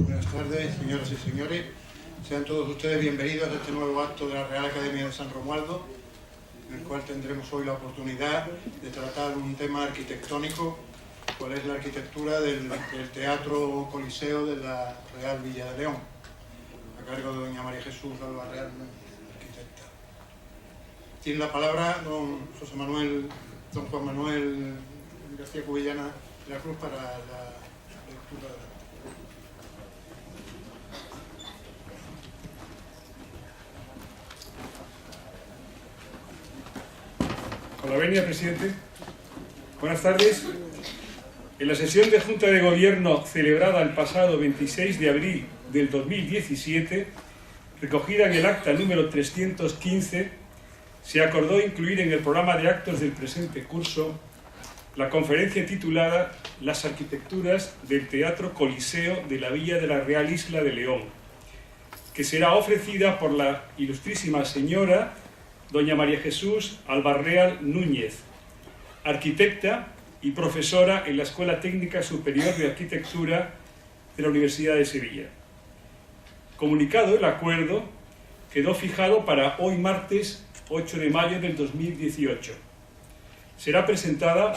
Buenas tardes, señoras y señores. Sean todos ustedes bienvenidos a este nuevo acto de la Real Academia de San Romualdo, en el cual tendremos hoy la oportunidad de tratar un tema arquitectónico, cuál es la arquitectura del Teatro Coliseo de la Real Villa de León, a cargo de doña María Jesús Albarreal, arquitecta. Tiene la palabra don Juan Manuel García Cubillana de la Cruz para la lectura de la... Con la venia, presidente. Buenas tardes. En la sesión de Junta de Gobierno celebrada el pasado 26 de abril del 2017, recogida en el acta número 315, se acordó incluir en el programa de actos del presente curso la conferencia titulada Las arquitecturas del Teatro Coliseo de la Villa de la Real Isla de León, que será ofrecida por la ilustrísima señora doña María Jesús Albarreal Núñez, arquitecta y profesora en la Escuela Técnica Superior de Arquitectura de la Universidad de Sevilla. Comunicado el acuerdo, quedó fijado para hoy martes 8 de mayo del 2018. Será presentada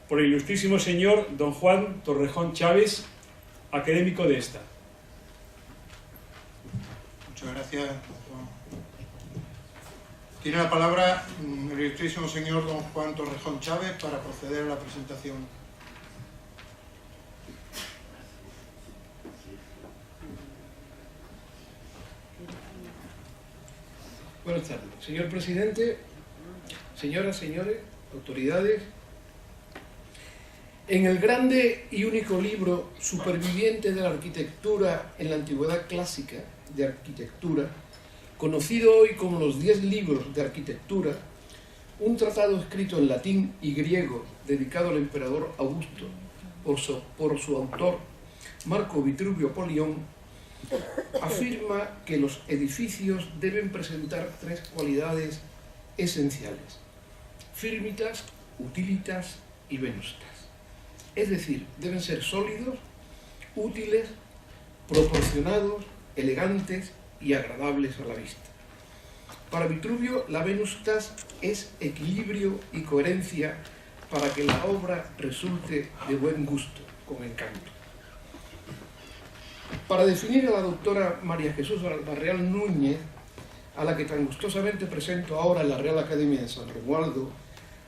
por el ilustrísimo señor don Juan Torrejón Chávez, académico de esta. Muchas gracias, Juan. Tiene la palabra el ilustrísimo señor don Juan Torrejón Chávez para proceder a la presentación. Buenas tardes. Señor presidente, señoras, señores, autoridades, en el grande y único libro superviviente de la arquitectura en la antigüedad clásica de arquitectura, conocido hoy como los 10 libros de arquitectura, un tratado escrito en latín y griego dedicado al emperador Augusto por su autor Marco Vitruvio Polión, afirma que los edificios deben presentar 3 cualidades esenciales: firmitas, utilitas y venustas. Es decir, deben ser sólidos, útiles, proporcionados, elegantes y agradables a la vista. Para Vitruvio, la venustas es equilibrio y coherencia para que la obra resulte de buen gusto, con encanto. Para definir a la doctora María Jesús Albarreal Núñez, a la que tan gustosamente presento ahora en la Real Academia de San Romualdo,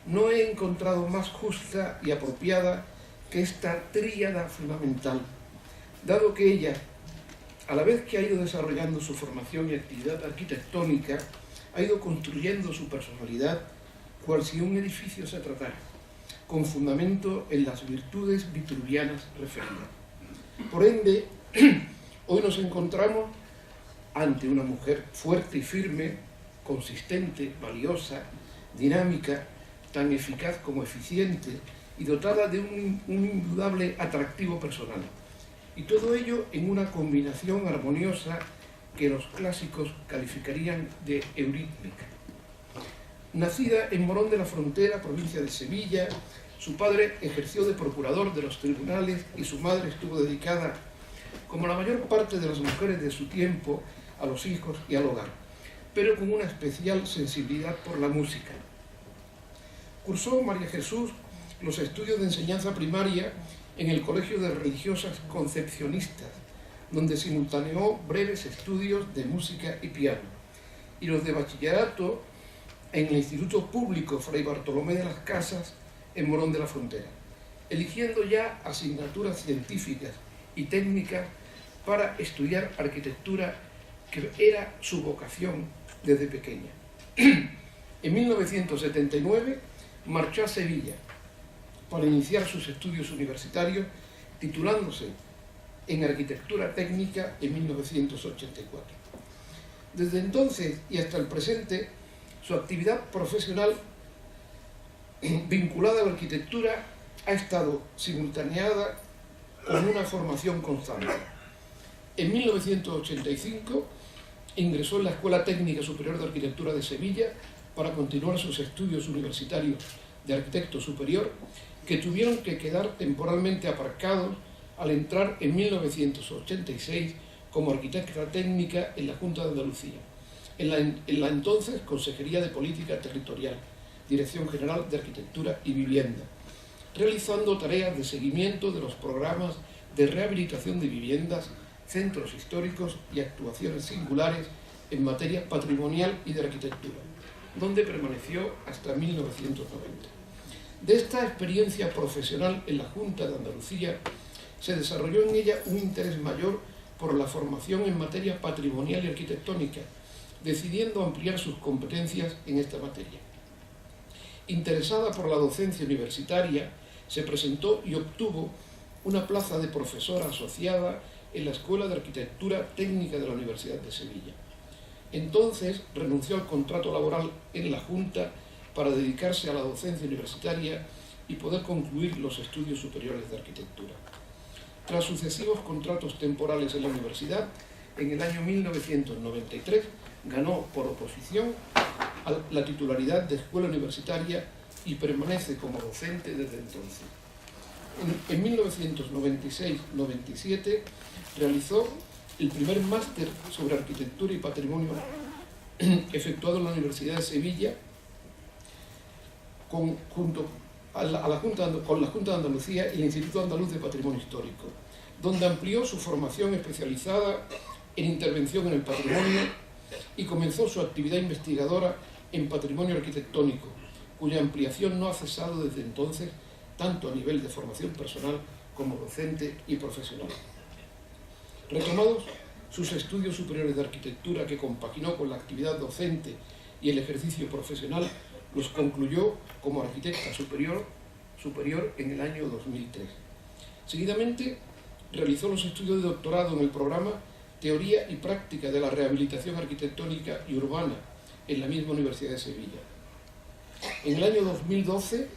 no he encontrado más justa y apropiada que esta tríada fundamental, dado que ella, a la vez que ha ido desarrollando su formación y actividad arquitectónica, ha ido construyendo su personalidad cual si un edificio se tratara, con fundamento en las virtudes vitruvianas referidas. Por ende, hoy nos encontramos ante una mujer fuerte y firme, consistente, valiosa, dinámica, tan eficaz como eficiente y dotada de un indudable atractivo personal. Y todo ello en una combinación armoniosa que los clásicos calificarían de eurítmica. Nacida en Morón de la Frontera, provincia de Sevilla, su padre ejerció de procurador de los tribunales y su madre estuvo dedicada, como la mayor parte de las mujeres de su tiempo, a los hijos y al hogar, pero con una especial sensibilidad por la música. Cursó María Jesús los estudios de enseñanza primaria en el Colegio de Religiosas Concepcionistas, donde simultaneó breves estudios de música y piano, y los de bachillerato en el Instituto Público Fray Bartolomé de las Casas, en Morón de la Frontera, eligiendo ya asignaturas científicas y técnicas para estudiar arquitectura, que era su vocación desde pequeña. En 1979 marchó a Sevilla para iniciar sus estudios universitarios, titulándose en Arquitectura Técnica en 1984. Desde entonces y hasta el presente, su actividad profesional vinculada a la arquitectura ha estado simultaneada con una formación constante. En 1985 ingresó en la Escuela Técnica Superior de Arquitectura de Sevilla para continuar sus estudios universitarios de arquitecto superior, que tuvieron que quedar temporalmente aparcados al entrar en 1986 como arquitecta técnica en la Junta de Andalucía, en la entonces Consejería de Política Territorial, Dirección General de Arquitectura y Vivienda, realizando tareas de seguimiento de los programas de rehabilitación de viviendas, centros históricos y actuaciones singulares en materia patrimonial y de arquitectura, donde permaneció hasta 1990. De esta experiencia profesional en la Junta de Andalucía se desarrolló en ella un interés mayor por la formación en materia patrimonial y arquitectónica, decidiendo ampliar sus competencias en esta materia. Interesada por la docencia universitaria, se presentó y obtuvo una plaza de profesora asociada en la Escuela de Arquitectura Técnica de la Universidad de Sevilla. Entonces renunció al contrato laboral en la Junta para dedicarse a la docencia universitaria y poder concluir los estudios superiores de arquitectura. Tras sucesivos contratos temporales en la universidad, en el año 1993 ganó por oposición la titularidad de escuela universitaria y permanece como docente desde entonces. En 1996-97 realizó el primer máster sobre arquitectura y patrimonio efectuado en la Universidad de Sevilla con la Junta de Andalucía y el Instituto Andaluz de Patrimonio Histórico, donde amplió su formación especializada en intervención en el patrimonio y comenzó su actividad investigadora en patrimonio arquitectónico, cuya ampliación no ha cesado desde entonces, tanto a nivel de formación personal como docente y profesional. Retomados sus estudios superiores de arquitectura, que compaginó con la actividad docente y el ejercicio profesional, los concluyó como arquitecta superior en el año 2003. Seguidamente realizó los estudios de doctorado en el programa Teoría y Práctica de la Rehabilitación Arquitectónica y Urbana en la misma Universidad de Sevilla. En el año 2012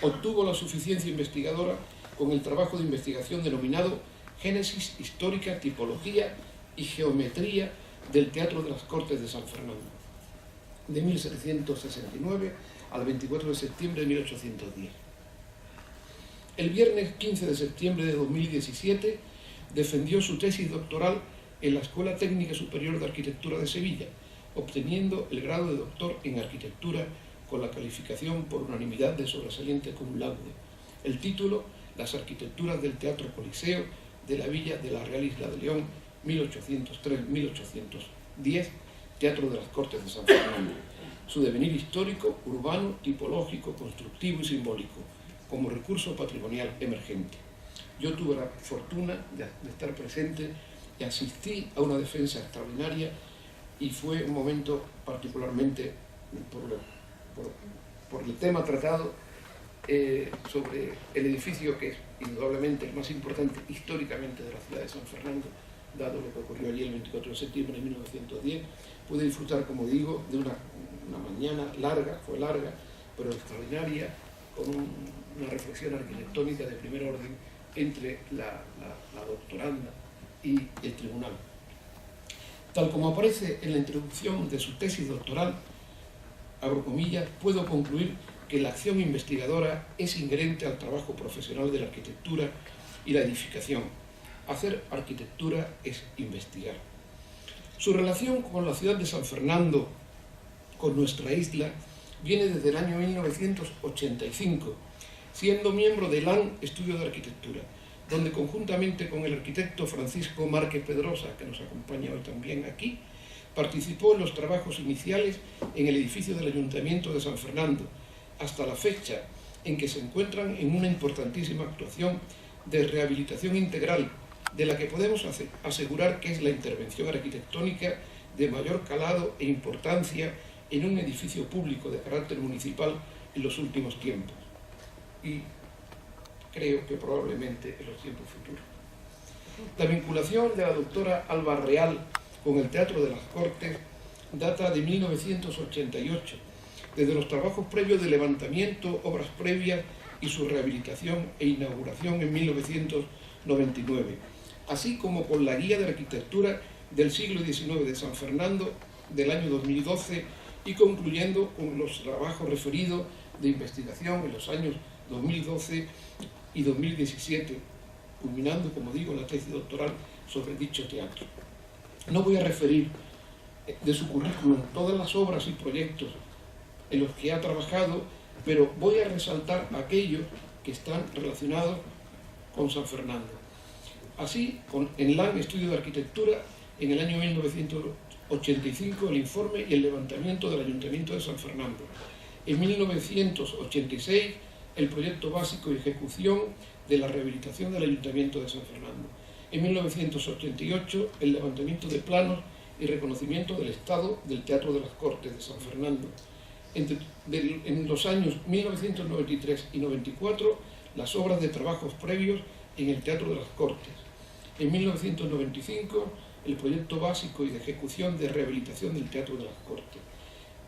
obtuvo la suficiencia investigadora con el trabajo de investigación denominado Génesis histórica, tipología y geometría del Teatro de las Cortes de San Fernando, de 1769 al 24 de septiembre de 1810. El viernes 15 de septiembre de 2017 defendió su tesis doctoral en la Escuela Técnica Superior de Arquitectura de Sevilla, obteniendo el grado de doctor en arquitectura con la calificación por unanimidad de sobresaliente cum laude. El título: Las arquitecturas del Teatro Coliseo de la Villa de la Real Isla de León, 1803-1810, Teatro de las Cortes de San Fernando. Su devenir histórico, urbano, tipológico, constructivo y simbólico, como recurso patrimonial emergente. Yo tuve la fortuna de estar presente y asistí a una defensa extraordinaria, y fue un momento particularmente por el tema tratado sobre el edificio que es indudablemente el más importante históricamente de la ciudad de San Fernando, dado lo que ocurrió allí el 24 de septiembre de 1910. Pude disfrutar, como digo, de una mañana larga, fue larga, pero extraordinaria, con una reflexión arquitectónica de primer orden entre la doctoranda y el tribunal. Tal como aparece en la introducción de su tesis doctoral, abro comillas, puedo concluir que la acción investigadora es inherente al trabajo profesional de la arquitectura y la edificación. Hacer arquitectura es investigar. Su relación con la ciudad de San Fernando, con nuestra isla, viene desde el año 1985, siendo miembro del LAN Estudio de Arquitectura, donde conjuntamente con el arquitecto Francisco Márquez Pedrosa, que nos acompaña hoy también aquí, participó en los trabajos iniciales en el edificio del Ayuntamiento de San Fernando, hasta la fecha en que se encuentran en una importantísima actuación de rehabilitación integral, de la que podemos asegurar que es la intervención arquitectónica de mayor calado e importancia en un edificio público de carácter municipal en los últimos tiempos, y creo que probablemente en los tiempos futuros. La vinculación de la doctora Alba Real con el Teatro de las Cortes data de 1988, desde los trabajos previos de levantamiento, obras previas y su rehabilitación e inauguración en 1999, así como con la Guía de Arquitectura del siglo XIX de San Fernando del año 2012, y concluyendo con los trabajos referidos de investigación en los años 2012 y 2017 culminando, como digo, la tesis doctoral sobre dicho teatro. No voy a referir de su currículum todas las obras y proyectos en los que ha trabajado, pero voy a resaltar aquellos que están relacionados con San Fernando. Así, en LAN Estudio de Arquitectura, en el año 1985, el informe y el levantamiento del Ayuntamiento de San Fernando. En 1986, el proyecto básico y ejecución de la rehabilitación del Ayuntamiento de San Fernando. En 1988, el levantamiento de planos y reconocimiento del estado del Teatro de las Cortes de San Fernando. En los años 1993 y 94, las obras de trabajos previos en el Teatro de las Cortes. En 1995, el proyecto básico y de ejecución de rehabilitación del Teatro de las Cortes.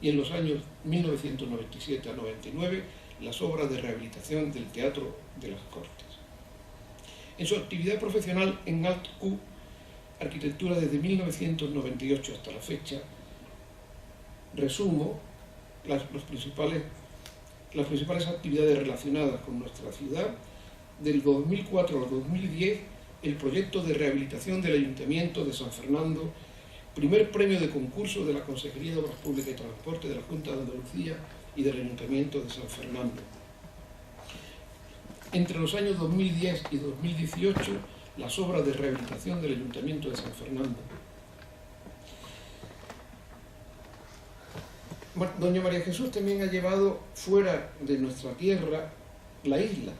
Y en los años 1997 a 99, las obras de rehabilitación del Teatro de las Cortes. En su actividad profesional en AltQ, Arquitectura desde 1998 hasta la fecha, resumo las principales actividades relacionadas con nuestra ciudad. Del 2004 al 2010, el proyecto de rehabilitación del Ayuntamiento de San Fernando, primer premio de concurso de la Consejería de Obras Públicas y Transporte de la Junta de Andalucía y del Ayuntamiento de San Fernando. Entre los años 2010 y 2018, las obras de rehabilitación del Ayuntamiento de San Fernando. Doña María Jesús también ha llevado fuera de nuestra tierra la isla,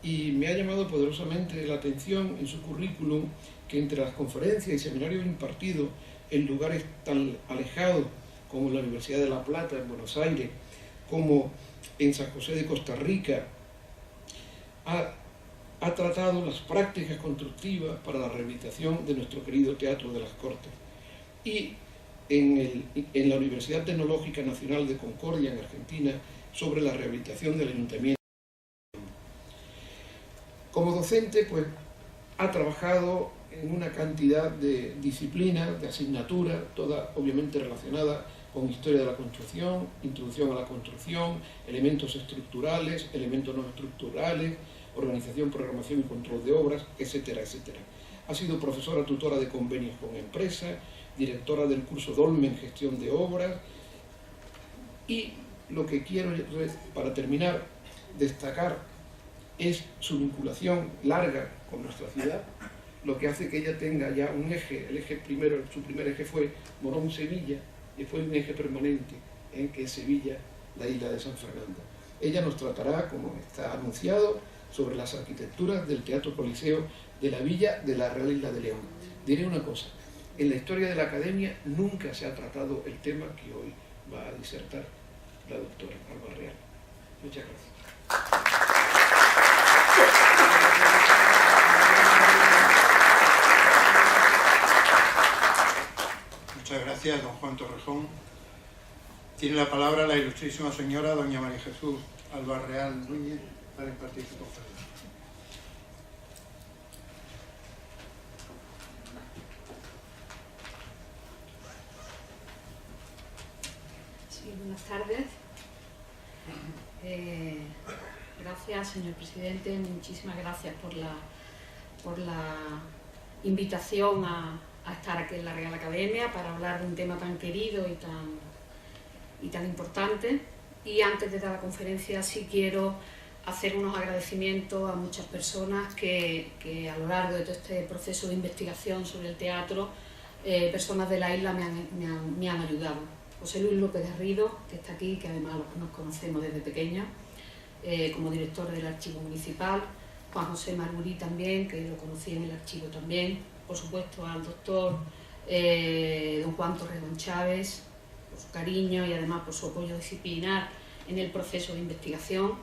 y me ha llamado poderosamente la atención en su currículum que entre las conferencias y seminarios impartidos en lugares tan alejados como la Universidad de La Plata en Buenos Aires, como en San José de Costa Rica, ha tratado las prácticas constructivas para la rehabilitación de nuestro querido Teatro de las Cortes. Y en la Universidad Tecnológica Nacional de Concordia, en Argentina, sobre la rehabilitación del Ayuntamiento. Como docente, pues, ha trabajado en una cantidad de disciplinas, de asignaturas, todas obviamente relacionadas con historia de la construcción, introducción a la construcción, elementos estructurales, elementos no estructurales, organización, programación y control de obras, etcétera, etcétera. Ha sido profesora tutora de convenios con empresas, directora del curso Dolmen Gestión de Obras, y lo que quiero, para terminar, destacar es su vinculación larga con nuestra ciudad, lo que hace que ella tenga ya un eje. El eje primero, su primer eje fue Morón-Sevilla, y fue un eje permanente en que es Sevilla, la isla de San Fernando. Ella nos tratará, como está anunciado, sobre las arquitecturas del Teatro Coliseo de la Villa de la Real Isla de León. Diré una cosa, en la historia de la Academia nunca se ha tratado el tema que hoy va a disertar la doctora Alba Real. Muchas gracias. Muchas gracias, don Juan Torrejón. Tiene la palabra la ilustrísima señora doña María Jesús Alba Real Núñez para impartir su conferencia. Sí, buenas tardes. Gracias, señor presidente. Muchísimas gracias por la invitación a estar aquí en la Real Academia para hablar de un tema tan querido y tan importante. Y antes de dar la conferencia sí quiero hacer unos agradecimientos a muchas personas que a lo largo de todo este proceso de investigación sobre el teatro, personas de la isla me han ayudado. José Luis López Garrido, que está aquí, que además nos conocemos desde pequeños, como director del Archivo Municipal, Juan José Margurí también, que lo conocí en el archivo también, por supuesto al doctor don Juan Torrejón Chávez, por su cariño y además por su apoyo disciplinar en el proceso de investigación,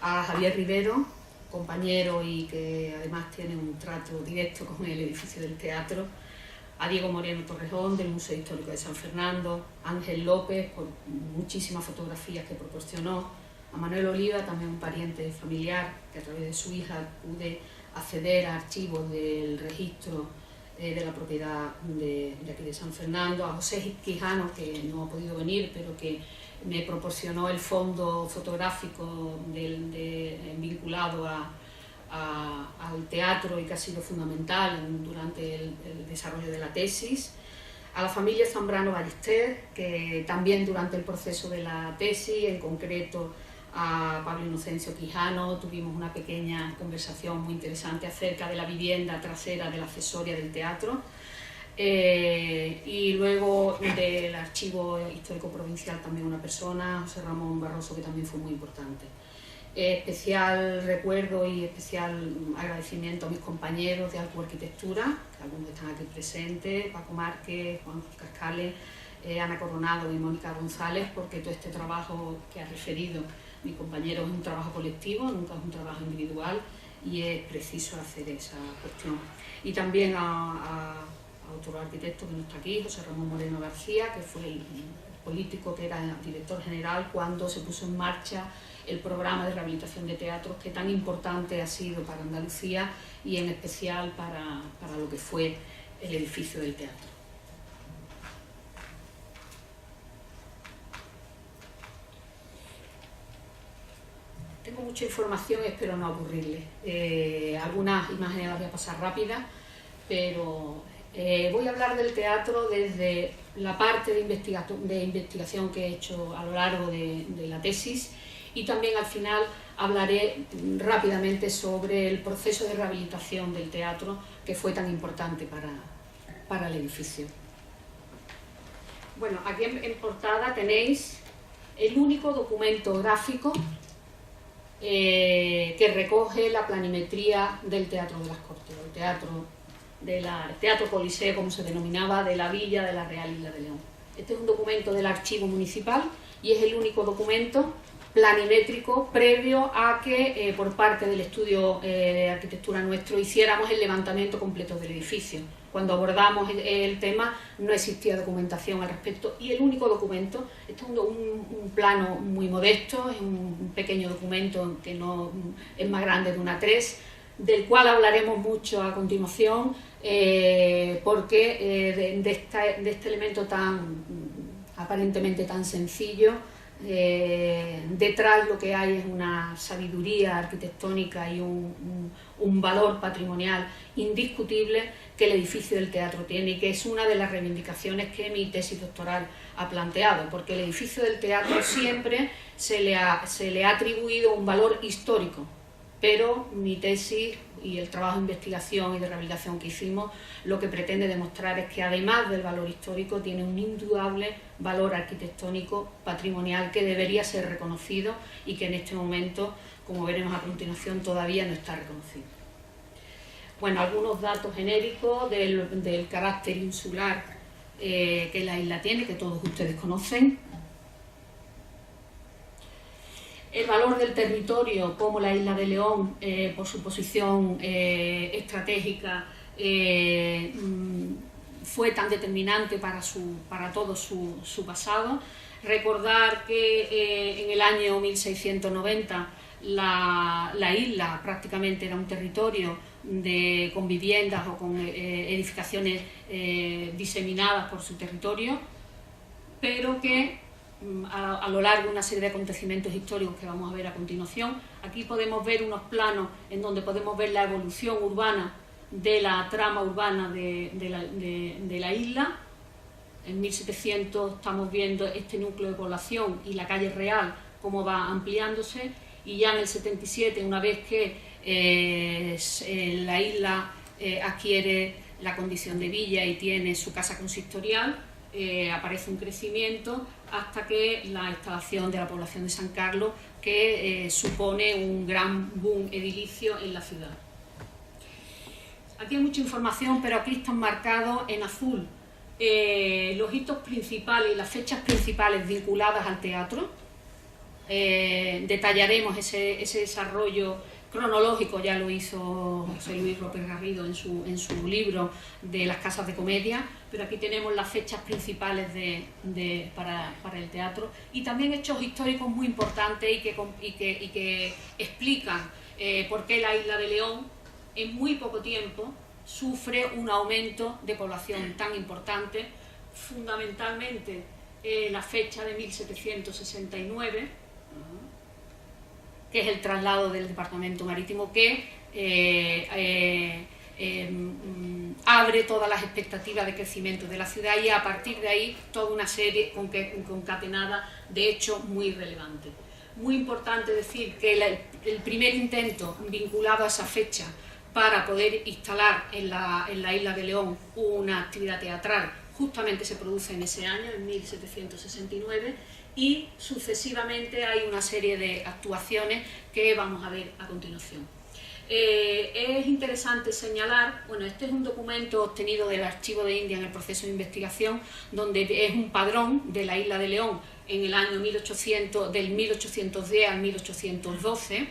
a Javier Rivero, compañero y que además tiene un trato directo con el edificio del teatro, a Diego Moreno Torrejón del Museo Histórico de San Fernando, a Ángel López por muchísimas fotografías que proporcionó, a Manuel Oliva, también un pariente familiar que a través de su hija pude acceder a archivos del registro de la propiedad de aquí de San Fernando, a José Quijano, que no ha podido venir, pero que me proporcionó el fondo fotográfico vinculado a al teatro y que ha sido fundamental durante el desarrollo de la tesis, a la familia Zambrano Ballester, que también durante el proceso de la tesis, en concreto a Pablo Inocencio Quijano, tuvimos una pequeña conversación muy interesante acerca de la vivienda trasera de la accesoria del teatro, y luego del Archivo Histórico Provincial también una persona, José Ramón Barroso, que también fue muy importante. Especial recuerdo y especial agradecimiento a mis compañeros de Arquitectura, que algunos están aquí presentes, Paco Márquez, Juan Cascales, Ana Coronado y Mónica González, porque todo este trabajo que ha referido mi compañero es un trabajo colectivo, nunca es un trabajo individual, y es preciso hacer esa cuestión. Y también a otro arquitecto que no está aquí, José Ramón Moreno García, que fue el político que era director general cuando se puso en marcha el programa de rehabilitación de teatros, que tan importante ha sido para Andalucía y en especial para lo que fue el edificio del teatro. Tengo mucha información, espero no aburrirles. Algunas imágenes las voy a pasar rápidas, pero voy a hablar del teatro desde la parte de investigación que he hecho a lo largo de la tesis, y también al final hablaré rápidamente sobre el proceso de rehabilitación del teatro, que fue tan importante para el edificio. Bueno, aquí en portada tenéis el único documento gráfico que recoge la planimetría del Teatro de las Cortes, el Teatro Coliseo, como se denominaba, de la Villa de la Real Isla de León. Este es un documento del Archivo Municipal y es el único documento planimétrico previo a que por parte del estudio de arquitectura nuestro hiciéramos el levantamiento completo del edificio. Cuando abordamos el tema no existía documentación al respecto, y el único documento, este es un plano muy modesto, es un pequeño documento que no es más grande de una 3, del cual hablaremos mucho a continuación, porque de este elemento aparentemente tan sencillo, detrás lo que hay es una sabiduría arquitectónica y un valor patrimonial indiscutible que el edificio del teatro tiene, y que es una de las reivindicaciones que mi tesis doctoral ha planteado, porque el edificio del teatro siempre se le ha atribuido un valor histórico, pero mi tesis y el trabajo de investigación y de rehabilitación que hicimos lo que pretende demostrar es que además del valor histórico tiene un indudable valor arquitectónico patrimonial que debería ser reconocido y que en este momento, como veremos a continuación, todavía no está reconocido. Bueno, algunos datos genéricos del carácter insular que la isla tiene, que todos ustedes conocen. El valor del territorio, como la isla de León, por su posición estratégica, fue tan determinante para todo su pasado. Recordar que en el año 1690 la isla prácticamente era un territorio con viviendas o con edificaciones diseminadas por su territorio, pero que a lo largo de una serie de acontecimientos históricos que vamos a ver a continuación, aquí podemos ver unos planos en donde podemos ver la evolución urbana de la trama urbana de la isla. En 1700 estamos viendo este núcleo de población y la calle Real cómo va ampliándose, y ya en el 77, una vez que la isla adquiere la condición de villa y tiene su casa consistorial, aparece un crecimiento hasta que la instalación de la población de San Carlos, que supone un gran boom edilicio en la ciudad. Aquí hay mucha información, pero aquí están marcados en azul los hitos principales y las fechas principales vinculadas al teatro. Detallaremos ese desarrollo cronológico, ya lo hizo José Luis López Garrido en su libro de las casas de comedia, pero aquí tenemos las fechas principales para el teatro, y también hechos históricos muy importantes y que explican por qué la isla de León en muy poco tiempo sufre un aumento de población tan importante, fundamentalmente la fecha de 1769, que es el traslado del Departamento Marítimo, que abre todas las expectativas de crecimiento de la ciudad y a partir de ahí toda una serie concatenada de hechos muy relevantes. Muy importante decir que el primer intento vinculado a esa fecha para poder instalar en la isla de León una actividad teatral justamente se produce en ese año, en 1769, y sucesivamente hay una serie de actuaciones que vamos a ver a continuación. Es interesante señalar, bueno, este es un documento obtenido del Archivo de India en el proceso de investigación, donde es un padrón de la isla de León en el año 1800, del 1810 al 1812,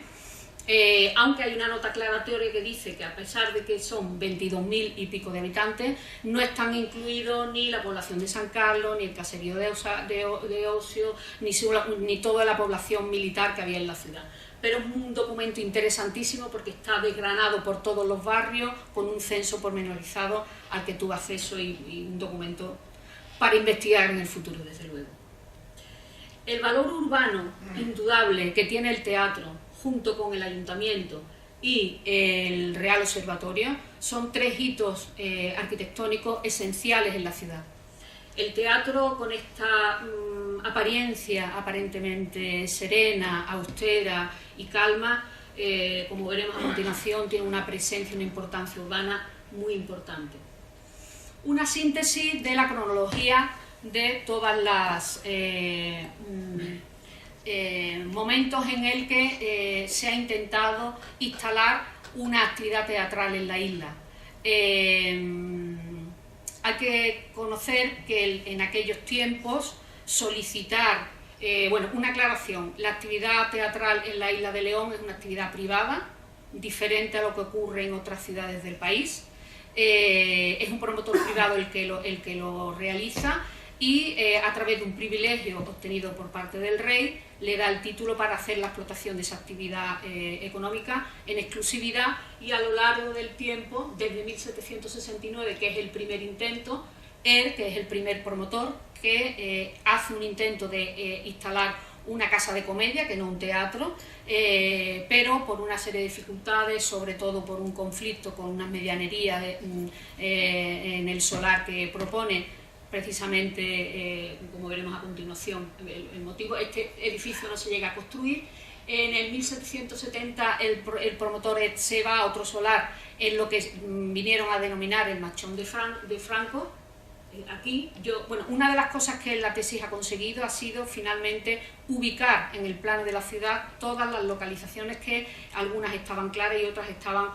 aunque hay una nota aclaratoria que dice que a pesar de que son 22.000 y pico de habitantes, no están incluidos ni la población de San Carlos, ni el caserío de Ocio, ni toda la población militar que había en la ciudad. Pero es un documento interesantísimo porque está desgranado por todos los barrios, con un censo pormenorizado al que tuve acceso y un documento para investigar en el futuro, desde luego. El valor urbano indudable que tiene el teatro, junto con el ayuntamiento y el Real Observatorio, son tres hitos arquitectónicos esenciales en la ciudad. El teatro, con esta apariencia aparentemente serena, austera y calma, como veremos a continuación, tiene una presencia y una importancia urbana muy importante. Una síntesis de la cronología de todas las momentos en el que se ha intentado instalar una actividad teatral en la isla. Hay que conocer que en aquellos tiempos solicitar, bueno, una aclaración, la actividad teatral en la isla de León es una actividad privada, diferente a lo que ocurre en otras ciudades del país. Es un promotor privado el que lo realiza y a través de un privilegio obtenido por parte del rey le da el título para hacer la explotación de esa actividad económica en exclusividad, y a lo largo del tiempo, desde 1769, que es el primer intento, él, que es el primer promotor, que hace un intento de instalar una casa de comedia, que no un teatro, pero por una serie de dificultades, sobre todo por un conflicto con unas medianerías en el solar que propone, precisamente, como veremos a continuación, el motivo, este edificio no se llega a construir. En el 1770 el promotor se va a otro solar en lo que vinieron a denominar el Machón de Franco. Aquí, bueno, una de las cosas que la tesis ha conseguido ha sido finalmente ubicar en el plano de la ciudad todas las localizaciones, que algunas estaban claras y otras estaban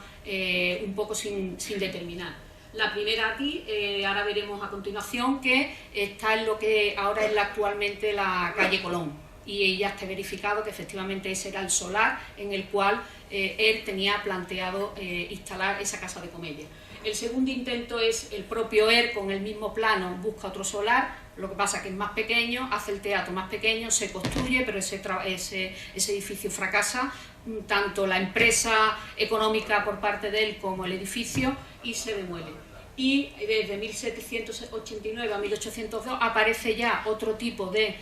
un poco sin determinar. La primera aquí, ahora veremos a continuación, que está en lo que ahora es actualmente la calle Colón, y ya está verificado que efectivamente ese era el solar en el cual él tenía planteado instalar esa casa de comedia. El segundo intento es el propio él, con el mismo plano, busca otro solar, lo que pasa que es más pequeño, hace el teatro más pequeño, se construye, pero ese edificio fracasa, tanto la empresa económica por parte de él como el edificio, y se demuele. Y desde 1789 a 1802 aparece ya otro tipo de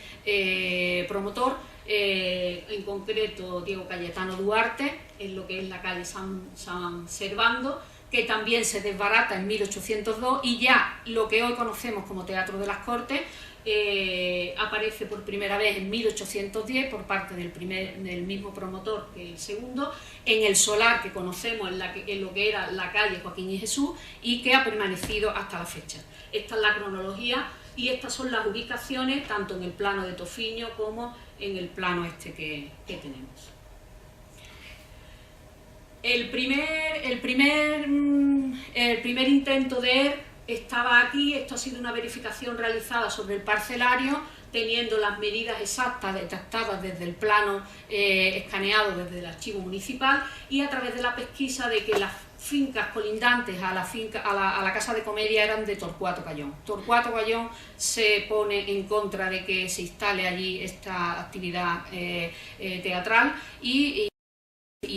promotor, en concreto Diego Cayetano Duarte, en lo que es la calle San Servando, que también se desbarata en 1802, y ya lo que hoy conocemos como Teatro de las Cortes aparece por primera vez en 1810 por parte del mismo promotor que el segundo, en el solar que conocemos en lo que era la calle Joaquín y Jesús, y que ha permanecido hasta la fecha. Esta es la cronología y estas son las ubicaciones tanto en el plano de Tofiño como en el plano este que tenemos. El primer intento de él estaba aquí. Esto ha sido una verificación realizada sobre el parcelario, teniendo las medidas exactas detectadas desde el plano escaneado desde el archivo municipal, y a través de la pesquisa de que las fincas colindantes a la casa de comedia eran de Torcuato Cayón. Torcuato Cayón se pone en contra de que se instale allí esta actividad teatral y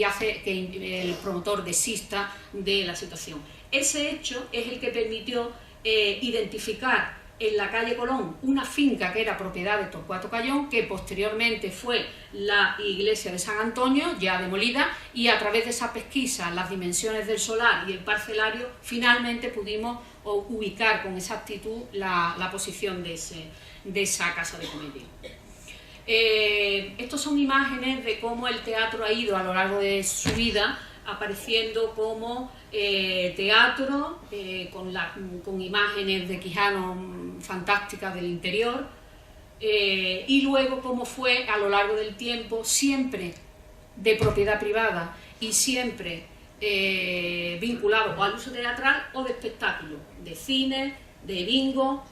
hace que el promotor desista de la situación. Ese hecho es el que permitió identificar en la calle Colón una finca que era propiedad de Torcuato Cayón, que posteriormente fue la iglesia de San Antonio, ya demolida, y a través de esa pesquisa, las dimensiones del solar y el parcelario, finalmente pudimos ubicar con exactitud la posición de esa casa de comedia. Estas son imágenes de cómo el teatro ha ido a lo largo de su vida apareciendo como teatro, con imágenes de Quijano fantásticas del interior, y luego cómo fue a lo largo del tiempo siempre de propiedad privada y siempre vinculado al uso teatral o de espectáculo, de cine, de bingo,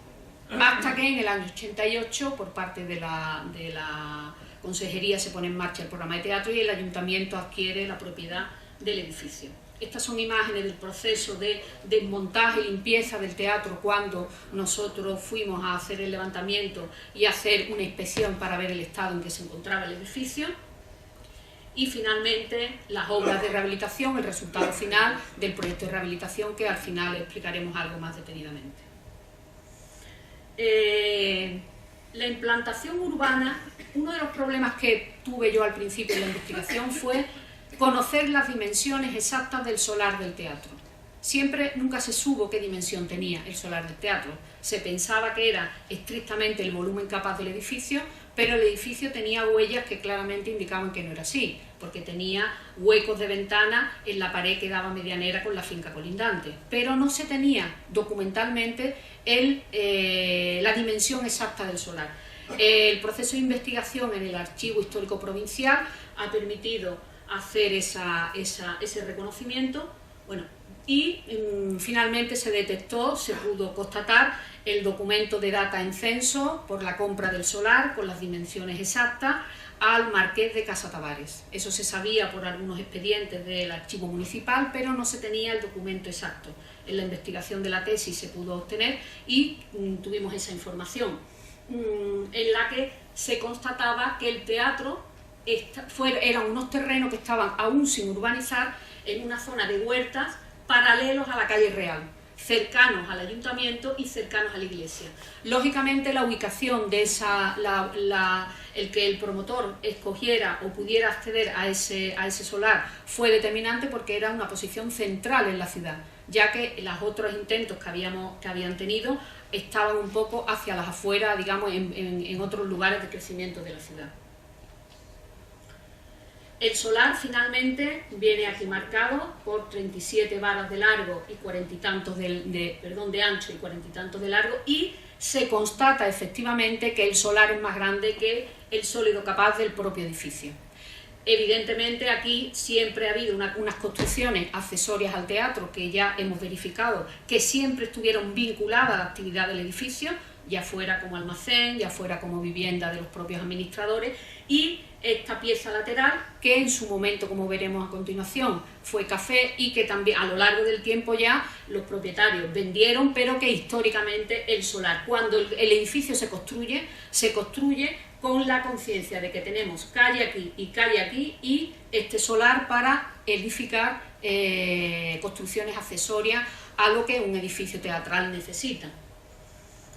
hasta que en el año 88 por parte de la Consejería se pone en marcha el programa de teatro y el Ayuntamiento adquiere la propiedad del edificio. Estas son imágenes del proceso de desmontaje y limpieza del teatro cuando nosotros fuimos a hacer el levantamiento y a hacer una inspección para ver el estado en que se encontraba el edificio. Y finalmente las obras de rehabilitación, el resultado final del proyecto de rehabilitación, que al final explicaremos algo más detenidamente. La implantación urbana, uno de los problemas que tuve yo al principio de la investigación fue conocer las dimensiones exactas del solar del teatro. Nunca se supo qué dimensión tenía el solar del teatro. Se pensaba que era estrictamente el volumen capaz del edificio, pero el edificio tenía huellas que claramente indicaban que no era así, porque tenía huecos de ventana en la pared que daba medianera con la finca colindante, pero no se tenía documentalmente la dimensión exacta del solar. El proceso de investigación en el Archivo Histórico Provincial ha permitido hacer ese reconocimiento, y finalmente se detectó, se pudo constatar el documento de data en censo por la compra del solar con las dimensiones exactas al marqués de Casatavares. Eso se sabía por algunos expedientes del archivo municipal, pero no se tenía el documento exacto. En la investigación de la tesis se pudo obtener y tuvimos esa información, en la que se constataba que el teatro eran unos terrenos que estaban aún sin urbanizar en una zona de huertas paralelos a la calle Real, cercanos al ayuntamiento y cercanos a la iglesia. Lógicamente la ubicación de el que el promotor escogiera o pudiera acceder a ese solar fue determinante porque era una posición central en la ciudad, ya que los otros intentos que habían tenido estaban un poco hacia las afueras, digamos, en otros lugares de crecimiento de la ciudad. El solar finalmente viene aquí marcado por 37 varas de largo y 40 y tantos de ancho y 40 y tantos de largo, y se constata efectivamente que el solar es más grande que el sólido capaz del propio edificio. Evidentemente aquí siempre ha habido unas construcciones accesorias al teatro que ya hemos verificado que siempre estuvieron vinculadas a la actividad del edificio, ya fuera como almacén, ya fuera como vivienda de los propios administradores, y esta pieza lateral, que en su momento, como veremos a continuación, fue café y que también a lo largo del tiempo ya los propietarios vendieron, pero que históricamente el solar, cuando el edificio se construye con la conciencia de que tenemos calle aquí y este solar para edificar construcciones accesorias a lo que un edificio teatral necesita.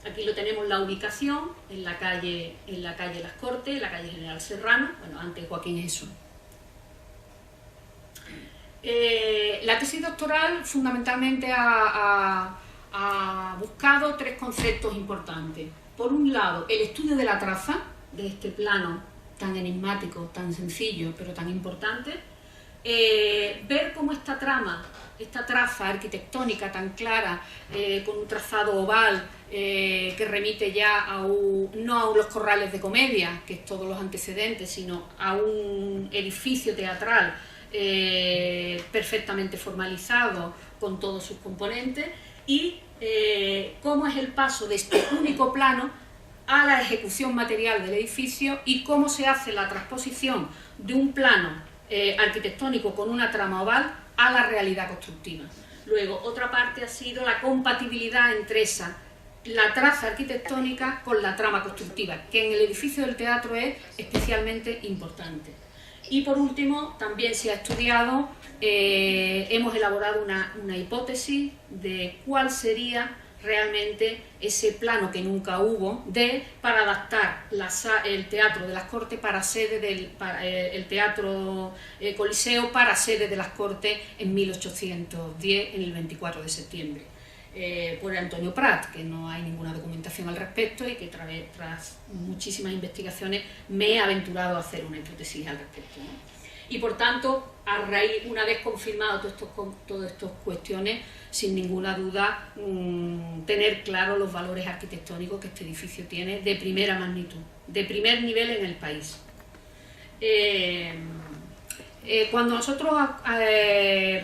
Aquí lo tenemos la ubicación, en la calle Las Cortes, en la calle General Serrano, antes Joaquín Jesús. La tesis doctoral fundamentalmente ha buscado tres conceptos importantes. Por un lado, el estudio de la traza, de este plano tan enigmático, tan sencillo, pero tan importante. Ver cómo esta traza arquitectónica tan clara, con un trazado oval, que remite ya no a los corrales de comedia, que es todos los antecedentes, sino a un edificio teatral perfectamente formalizado con todos sus componentes, y cómo es el paso de este único plano a la ejecución material del edificio y cómo se hace la transposición de un plano arquitectónico con una trama oval a la realidad constructiva. Luego, otra parte ha sido la compatibilidad entre la traza arquitectónica con la trama constructiva, que en el edificio del teatro es especialmente importante. Y por último, también se ha estudiado, hemos elaborado una hipótesis de cuál sería realmente ese plano que nunca hubo para adaptar el Teatro de las Cortes para sede el Teatro Coliseo para sede de las Cortes en 1810, en el 24 de septiembre. Por Antonio Prat, que no hay ninguna documentación al respecto y que tras muchísimas investigaciones me he aventurado a hacer una hipótesis al respecto, ¿no? Y por tanto, a raíz, una vez confirmado todas estas cuestiones, sin ninguna duda, tener claro los valores arquitectónicos que este edificio tiene de primera magnitud, de primer nivel en el país. Cuando nosotros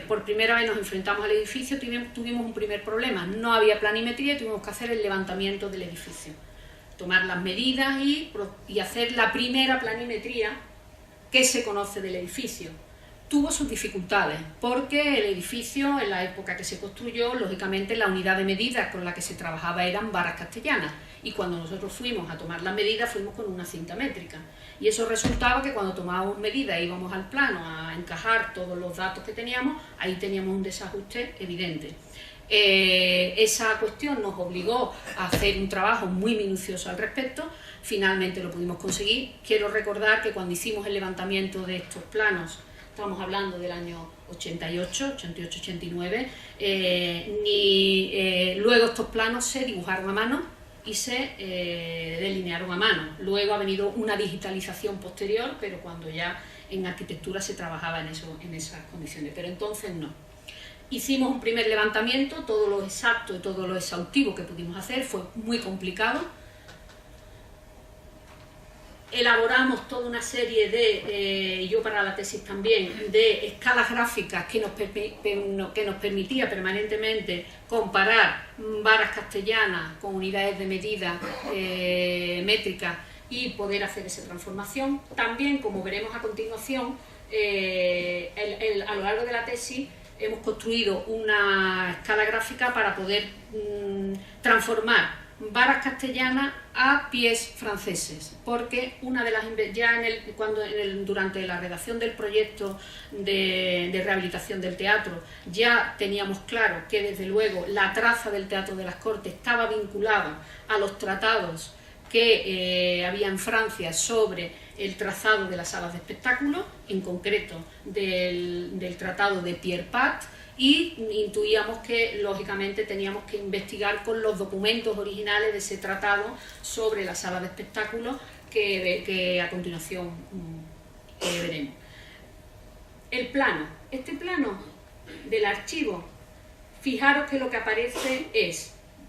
por primera vez nos enfrentamos al edificio, tuvimos un primer problema. No había planimetría y tuvimos que hacer el levantamiento del edificio, tomar las medidas y hacer la primera planimetría que se conoce del edificio. Tuvo sus dificultades, porque el edificio, en la época que se construyó, lógicamente la unidad de medida con la que se trabajaba eran varas castellanas, y cuando nosotros fuimos a tomar las medidas fuimos con una cinta métrica, y eso resultaba que cuando tomábamos medidas e íbamos al plano a encajar todos los datos que teníamos, ahí teníamos un desajuste evidente. Esa cuestión nos obligó a hacer un trabajo muy minucioso al respecto. Finalmente lo pudimos conseguir. Quiero recordar que cuando hicimos el levantamiento de estos planos, estamos hablando del año 88-89, luego estos planos se dibujaron a mano y se delinearon a mano. Luego ha venido una digitalización posterior, pero cuando ya en arquitectura se trabajaba en esas condiciones, pero entonces no. Hicimos un primer levantamiento, todo lo exacto y todo lo exhaustivo que pudimos hacer, fue muy complicado. Elaboramos toda una serie de, yo para la tesis también, de escalas gráficas que nos permitía permanentemente comparar varas castellanas con unidades de medida métricas y poder hacer esa transformación. También, como veremos a continuación, a lo largo de la tesis, hemos construido una escala gráfica para poder transformar varas castellanas a pies franceses, porque una de las durante la redacción del proyecto de rehabilitación del teatro ya teníamos claro que desde luego la traza del Teatro de las Cortes estaba vinculada a los tratados que había en Francia sobre el trazado de las salas de espectáculo, en concreto del tratado de Pierre Pat, y intuíamos que lógicamente teníamos que investigar con los documentos originales de ese tratado sobre la sala de espectáculo que a continuación veremos. El plano, este plano del archivo, fijaros que lo que aparece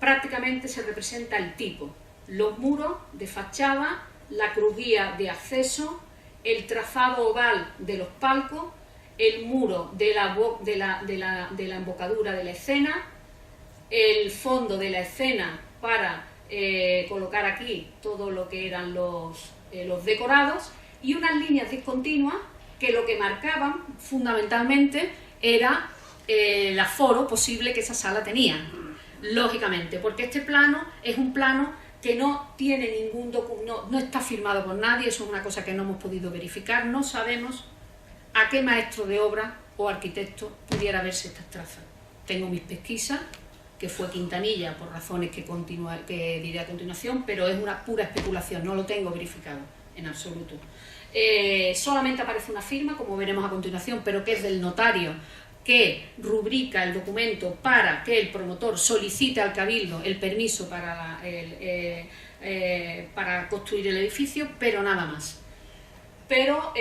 prácticamente se representa el tipo, los muros de fachada, la crujía de acceso, el trazado oval de los palcos, el muro de la embocadura de la escena, el fondo de la escena para colocar aquí todo lo que eran los decorados, y unas líneas discontinuas que lo que marcaban fundamentalmente era el aforo posible que esa sala tenía, lógicamente, porque este plano es un plano que no tiene ningún documento, no está firmado por nadie, eso es una cosa que no hemos podido verificar, no sabemos a qué maestro de obra o arquitecto pudiera verse estas trazas. Tengo mis pesquisas, que fue Quintanilla, por razones que diré a continuación, pero es una pura especulación, no lo tengo verificado en absoluto. Solamente aparece una firma, como veremos a continuación, pero que es del notario, que rubrica el documento para que el promotor solicite al Cabildo el permiso para construir el edificio, pero nada más. Pero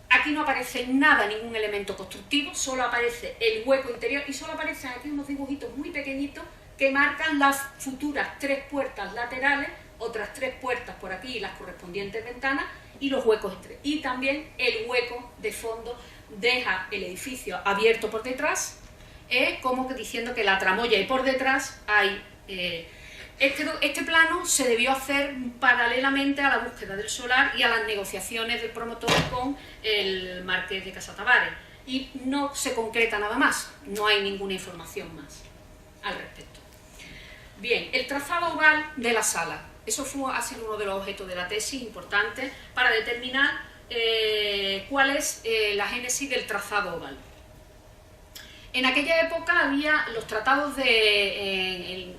aquí no aparece nada, ningún elemento constructivo, solo aparece el hueco interior y solo aparecen aquí unos dibujitos muy pequeñitos que marcan las futuras 3 puertas laterales, otras 3 puertas por aquí y las correspondientes ventanas y los huecos y también el hueco de fondo deja el edificio abierto por detrás, como que diciendo que la tramoya y por detrás hay... Este plano se debió hacer paralelamente a la búsqueda del solar y a las negociaciones del promotor con el marqués de Casadevall, y no se concreta nada más, no hay ninguna información más al respecto. Bien, el trazado oval de la sala, eso ha sido uno de los objetos de la tesis importantes para determinar cuál es la génesis del trazado oval. En aquella época había los tratados en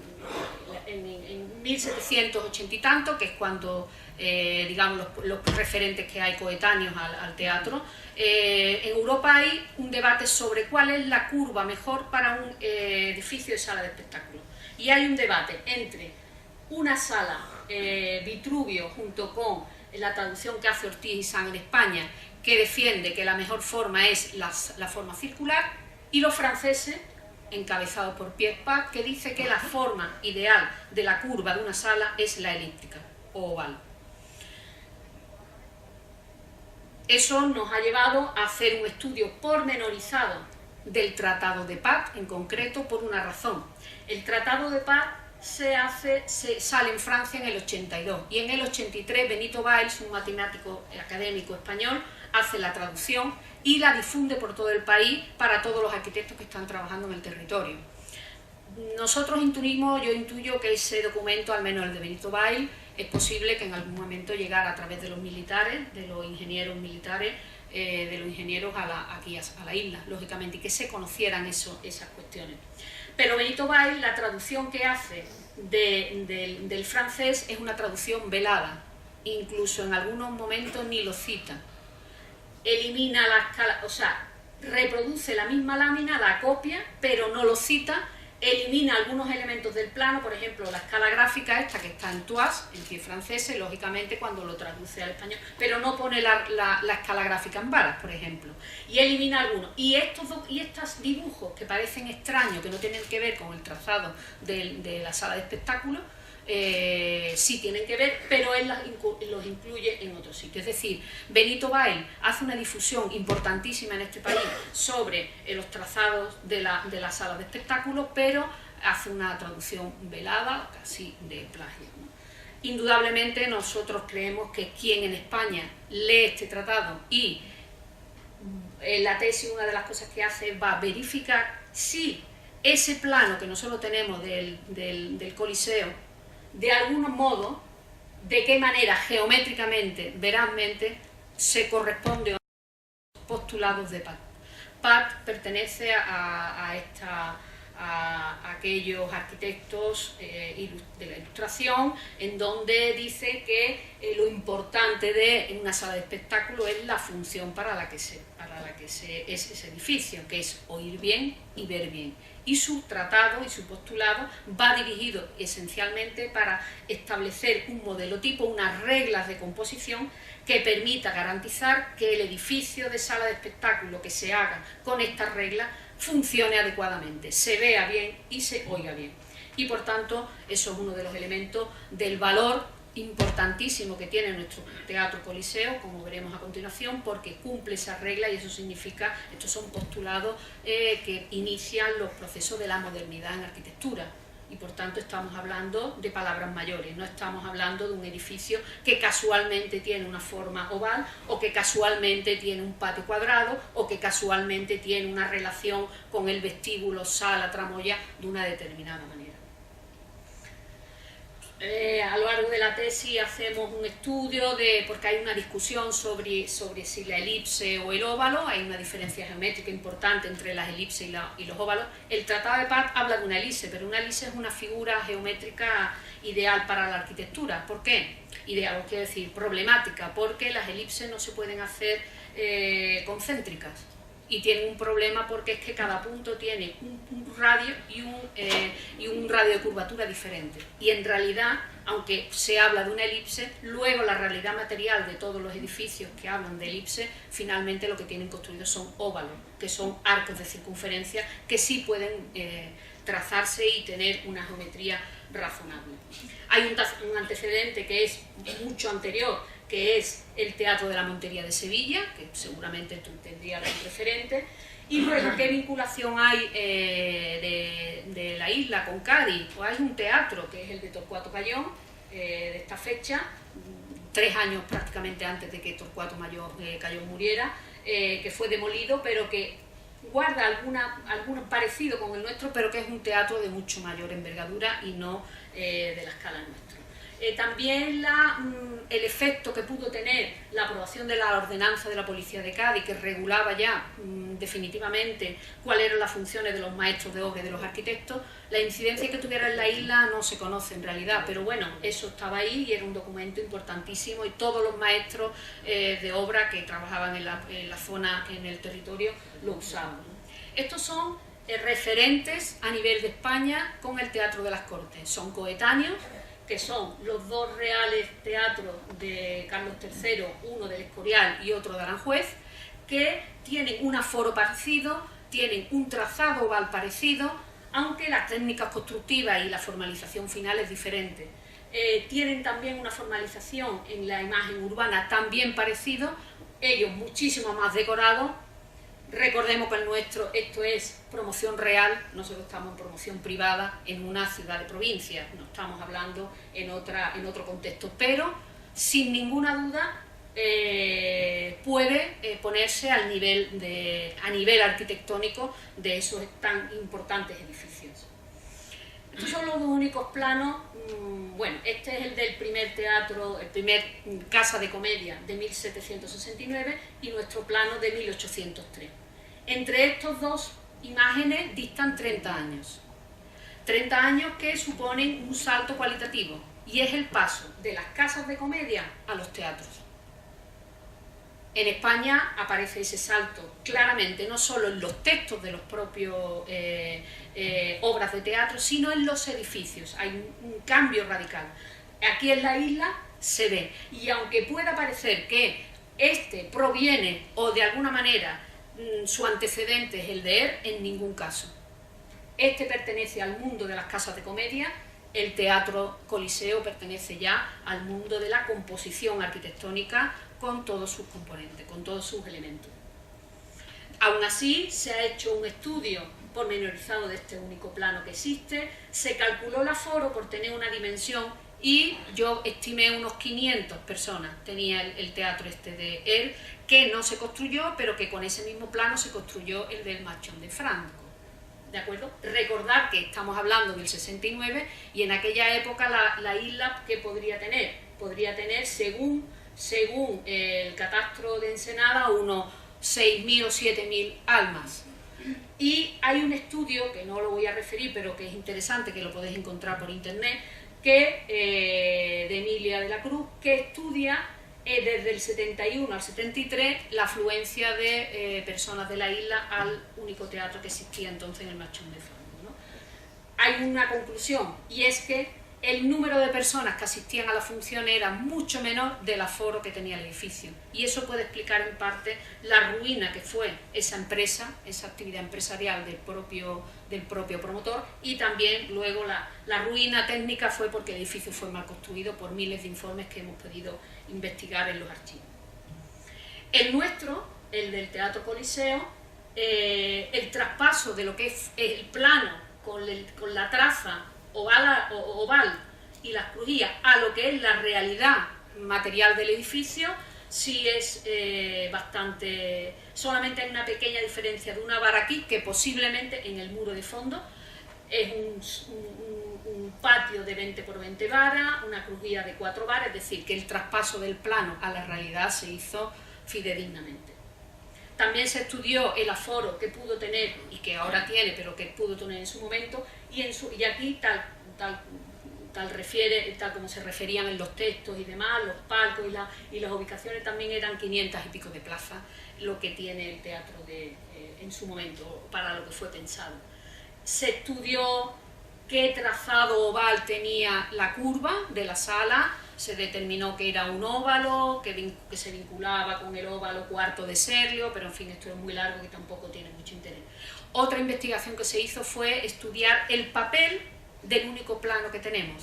1780 y tanto, que es cuando, digamos, los referentes que hay coetáneos al teatro. En Europa hay un debate sobre cuál es la curva mejor para un edificio de sala de espectáculo. Y hay un debate entre una sala Vitruvio junto con la traducción que hace Ortiz y Sanz en España, que defiende que la mejor forma es la forma circular, y los franceses, encabezados por Pierre Pat, que dice que la forma ideal de la curva de una sala es la elíptica o oval. Eso nos ha llevado a hacer un estudio pormenorizado del Tratado de Pat, en concreto, por una razón. El Tratado de Pat sale en Francia en el 82, y en el 83 Benito Valls, un matemático académico español, hace la traducción y la difunde por todo el país para todos los arquitectos que están trabajando en el territorio. Nosotros intuimos, yo intuyo que ese documento, al menos el de Benito Valls, es posible que en algún momento llegara a través de los militares, de los ingenieros militares, de los ingenieros aquí a la isla, lógicamente, y que se conocieran esas cuestiones. Pero Benito Valls, la traducción que hace del francés es una traducción velada, incluso en algunos momentos ni lo cita. Elimina la escala, o sea, reproduce la misma lámina, la copia, pero no lo cita, elimina algunos elementos del plano, por ejemplo, la escala gráfica esta que está en Toise, en pie francés, lógicamente cuando lo traduce al español, pero no pone la escala gráfica en varas, por ejemplo, y elimina algunos. Y estos dibujos que parecen extraños, que no tienen que ver con el trazado de la sala de espectáculos, sí tienen que ver, pero él los incluye en otro sitio. Es decir, Benito Valls hace una difusión importantísima en este país sobre los trazados de la sala de espectáculos, pero hace una traducción velada, casi de plagio, ¿no? Indudablemente nosotros creemos que quien en España lee este tratado y la tesis, una de las cosas que hace, va a verificar si ese plano que nosotros tenemos del Coliseo, de algún modo, de qué manera geométricamente, verazmente, se corresponde a los postulados de Pat. Pat pertenece a aquellos arquitectos de la Ilustración, en donde dice que lo importante de una sala de espectáculo es la función para la que es ese edificio, que es oír bien y ver bien. Y su tratado y su postulado va dirigido esencialmente para establecer un modelo tipo, unas reglas de composición que permita garantizar que el edificio de sala de espectáculo que se haga con estas reglas funcione adecuadamente, se vea bien y se oiga bien. Y por tanto, eso es uno de los elementos del valor importantísimo que tiene nuestro Teatro Coliseo, como veremos a continuación, porque cumple esa regla, y eso significa, estos son postulados que inician los procesos de la modernidad en arquitectura, y por tanto estamos hablando de palabras mayores, no estamos hablando de un edificio que casualmente tiene una forma oval, o que casualmente tiene un patio cuadrado, o que casualmente tiene una relación con el vestíbulo, sala, tramoya, de una determinada manera. A lo largo de la tesis hacemos un estudio porque hay una discusión sobre si la elipse o el óvalo, hay una diferencia geométrica importante entre las elipses y los óvalos. El Tratado de Pat habla de una elipse, pero una elipse es una figura geométrica ideal para la arquitectura. ¿Por qué? Ideal, quiero decir, problemática, porque las elipses no se pueden hacer concéntricas. Y tienen un problema porque es que cada punto tiene un radio y un radio de curvatura diferente. Y en realidad, aunque se habla de una elipse, luego la realidad material de todos los edificios que hablan de elipse, finalmente lo que tienen construidos son óvalos, que son arcos de circunferencia que sí pueden trazarse y tener una geometría razonable. Hay un antecedente que es mucho anterior, que es el Teatro de la Montería de Sevilla, que seguramente tú tendrías un referente, y luego, ¿qué vinculación hay de la isla con Cádiz? Pues hay un teatro, que es el de Torcuato Cayón, de esta fecha, 3 años prácticamente antes de que Torcuato Cayón muriera, que fue demolido, pero que guarda algún parecido con el nuestro, pero que es un teatro de mucho mayor envergadura y no de la escala nuestra. También el efecto que pudo tener la aprobación de la ordenanza de la Policía de Cádiz, que regulaba ya definitivamente cuáles eran las funciones de los maestros de obra y de los arquitectos. La incidencia que tuviera en la isla no se conoce en realidad, pero bueno, eso estaba ahí y era un documento importantísimo, y todos los maestros de obra que trabajaban en la zona, en el territorio, lo usaban. Estos son referentes a nivel de España con el Teatro de las Cortes. Son coetáneos, que son los dos reales teatros de Carlos III, uno del Escorial y otro de Aranjuez, que tienen un aforo parecido, tienen un trazado oval parecido, aunque las técnicas constructivas y la formalización final es diferente. Tienen también una formalización en la imagen urbana también parecido, ellos muchísimo más decorados. Recordemos que el nuestro, esto es promoción real, nosotros estamos en promoción privada en una ciudad de provincia, no estamos hablando en otro contexto, pero sin ninguna duda puede ponerse a nivel arquitectónico de esos tan importantes edificios. Estos son los dos únicos planos. Bueno, este es el del primer teatro, el primer Casa de Comedia de 1769 y nuestro plano de 1803. Entre estos dos imágenes distan 30 años. 30 años que suponen un salto cualitativo, y es el paso de las casas de comedia a los teatros. En España aparece ese salto claramente, no solo en los textos de los propios obras de teatro, sino en los edificios. Hay un cambio radical. Aquí en la isla se ve, y aunque pueda parecer que este proviene, o de alguna manera su antecedente es el de ER, en ningún caso. Este pertenece al mundo de las casas de comedia, el Teatro Coliseo pertenece ya al mundo de la composición arquitectónica, con todos sus componentes, con todos sus elementos. Aún así, se ha hecho un estudio pormenorizado de este único plano que existe, se calculó el aforo por tener una dimensión, y yo estimé unos 500 personas, tenía el teatro este de él, que no se construyó, pero que con ese mismo plano se construyó el del Machón de Franco. ¿De acuerdo? Recordar que estamos hablando del 69, y en aquella época la isla, ¿qué podría tener? Podría tener, según el catastro de Ensenada, unos 6.000 o 7.000 almas. Y hay un estudio, que no lo voy a referir, pero que es interesante, que lo podéis encontrar por internet, de Emilia de la Cruz, que estudia desde el 71 al 73 la afluencia de personas de la isla al único teatro que existía entonces en el Machón de Franco, ¿no? Hay una conclusión, y es que el número de personas que asistían a la función era mucho menor del aforo que tenía el edificio, y eso puede explicar en parte la ruina que fue esa empresa, esa actividad empresarial del propio promotor, y también luego la ruina técnica fue porque el edificio fue mal construido por miles de informes que hemos podido investigar en los archivos. El nuestro, el del Teatro Coliseo, el traspaso de lo que es el plano con la traza oval y las crujías a lo que es la realidad material del edificio, sí es bastante... Solamente hay una pequeña diferencia de una vara aquí, que posiblemente en el muro de fondo es un patio de 20 por 20 varas, una crujía de 4 varas, es decir, que el traspaso del plano a la realidad se hizo fidedignamente. También se estudió el aforo que pudo tener, y que ahora tiene, pero que pudo tener en su momento, y aquí tal como se referían en los textos y demás, los palcos y las ubicaciones también eran 500 y pico de plazas, lo que tiene el teatro en su momento, para lo que fue pensado. Se estudió qué trazado oval tenía la curva de la sala, se determinó que era un óvalo, que se vinculaba con el óvalo cuarto de Serlio, pero en fin, esto es muy largo y tampoco tiene mucho interés. Otra investigación que se hizo fue estudiar el papel del único plano que tenemos,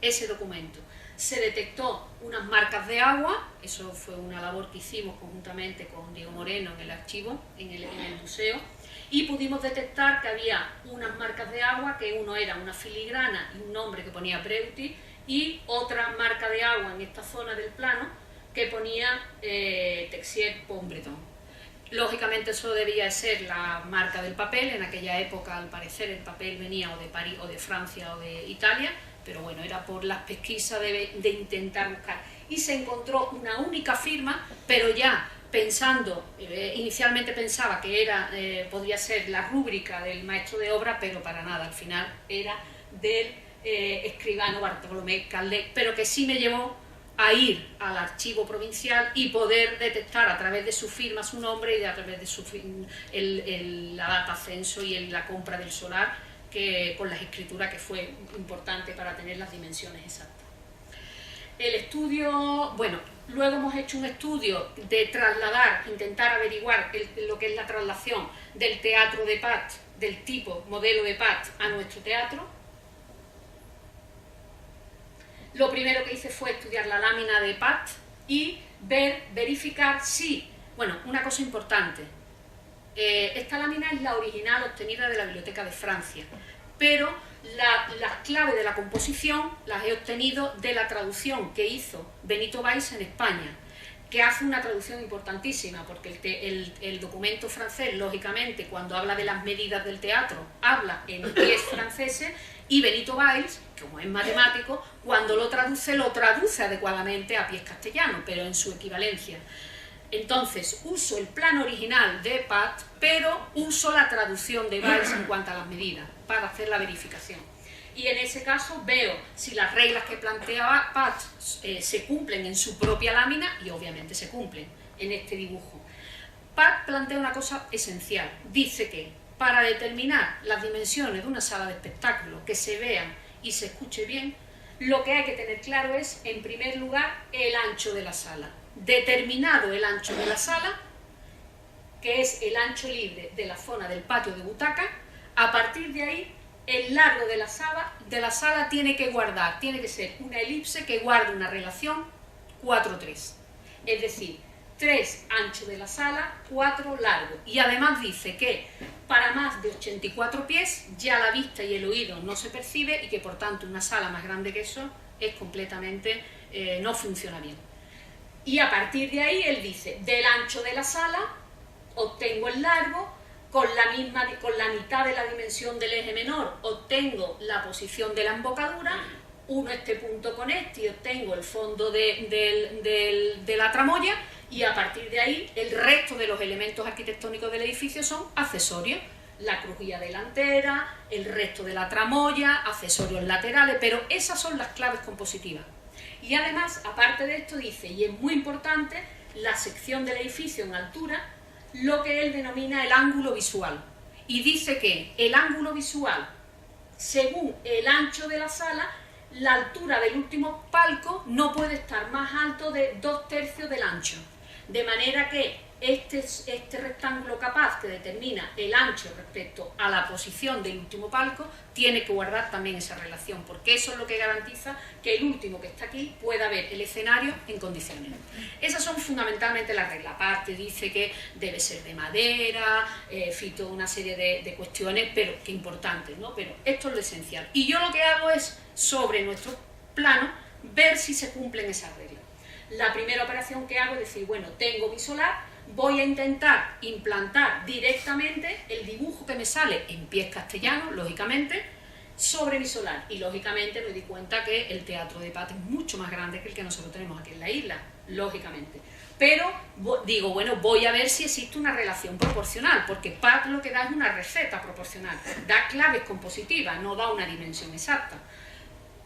ese documento. Se detectó unas marcas de agua, eso fue una labor que hicimos conjuntamente con Diego Moreno en el archivo, en el museo, y pudimos detectar que había unas marcas de agua, que uno era una filigrana y un nombre que ponía Breuti, y otra marca de agua en esta zona del plano que ponía Texier-Pombredon. Lógicamente eso debía ser la marca del papel. En aquella época, al parecer, el papel venía o de París o de Francia o de Italia, pero bueno, era por las pesquisas de intentar buscar. Y se encontró una única firma, pero ya pensando, inicialmente pensaba que podría ser la rúbrica del maestro de obra, pero para nada, al final era del escribano Bartolomé Caldet, pero que sí me llevó a ir al archivo provincial y poder detectar a través de su firma su nombre y a través de la data censo y la compra del solar, que con las escrituras, que fue importante para tener las dimensiones exactas. El estudio, bueno, luego hemos hecho un estudio de trasladar, intentar averiguar lo que es la traslación del teatro de Pat, del tipo modelo de Pat a nuestro teatro. Lo primero que hice fue estudiar la lámina de Pat y verificar si, bueno, una cosa importante, esta lámina es la original obtenida de la Biblioteca de Francia, pero las claves de la composición las he obtenido de la traducción que hizo Benito Valls en España, que hace una traducción importantísima, porque el documento francés, lógicamente, cuando habla de las medidas del teatro, habla en pies franceses, y Benito Valls, como es matemático, cuando lo traduce adecuadamente a pies castellanos, pero en su equivalencia. Entonces, uso el plano original de Pat, pero uso la traducción de Valls en cuanto a las medidas, para hacer la verificación. Y en ese caso veo si las reglas que planteaba Pat se cumplen en su propia lámina, y obviamente se cumplen en este dibujo. Pat plantea una cosa esencial, dice que para determinar las dimensiones de una sala de espectáculo, que se vean y se escuche bien, lo que hay que tener claro es, en primer lugar, el ancho de la sala. Determinado el ancho de la sala, que es el ancho libre de la zona del patio de butaca, a partir de ahí el largo de la sala tiene que ser una elipse que guarde una relación 4:3, es decir, 3 ancho de la sala, 4 largo, y además dice que para más de 84 pies ya la vista y el oído no se percibe y que por tanto una sala más grande que eso es completamente, no funciona bien. Y a partir de ahí él dice, del ancho de la sala obtengo el largo, con la mitad de la dimensión del eje menor obtengo la posición de la embocadura, uno este punto con este y obtengo el fondo de la tramoya, y a partir de ahí el resto de los elementos arquitectónicos del edificio son accesorios, la crujía delantera, el resto de la tramoya, accesorios laterales, pero esas son las claves compositivas. Y además, aparte de esto, dice, y es muy importante, la sección del edificio en altura, lo que él denomina el ángulo visual, y dice que el ángulo visual, según el ancho de la sala, la altura del último palco no puede estar más alto de 2/3 del ancho, de manera que este rectángulo capaz que determina el ancho respecto a la posición del último palco tiene que guardar también esa relación, porque eso es lo que garantiza que el último que está aquí pueda ver el escenario en condiciones. Esas son fundamentalmente las reglas. Aparte dice que debe ser de madera, toda una serie de cuestiones, pero que importantes, ¿no? Pero esto es lo esencial. Y yo lo que hago es, sobre nuestro plano, ver si se cumplen esas reglas. La primera operación que hago es decir, bueno, tengo mi solar, voy a intentar implantar directamente el dibujo que me sale en pies castellanos, lógicamente, sobre mi solar. Y lógicamente me di cuenta que el teatro de Pat es mucho más grande que el que nosotros tenemos aquí en la isla, lógicamente. Pero digo, bueno, voy a ver si existe una relación proporcional, porque Pat lo que da es una receta proporcional, da claves compositivas, no da una dimensión exacta.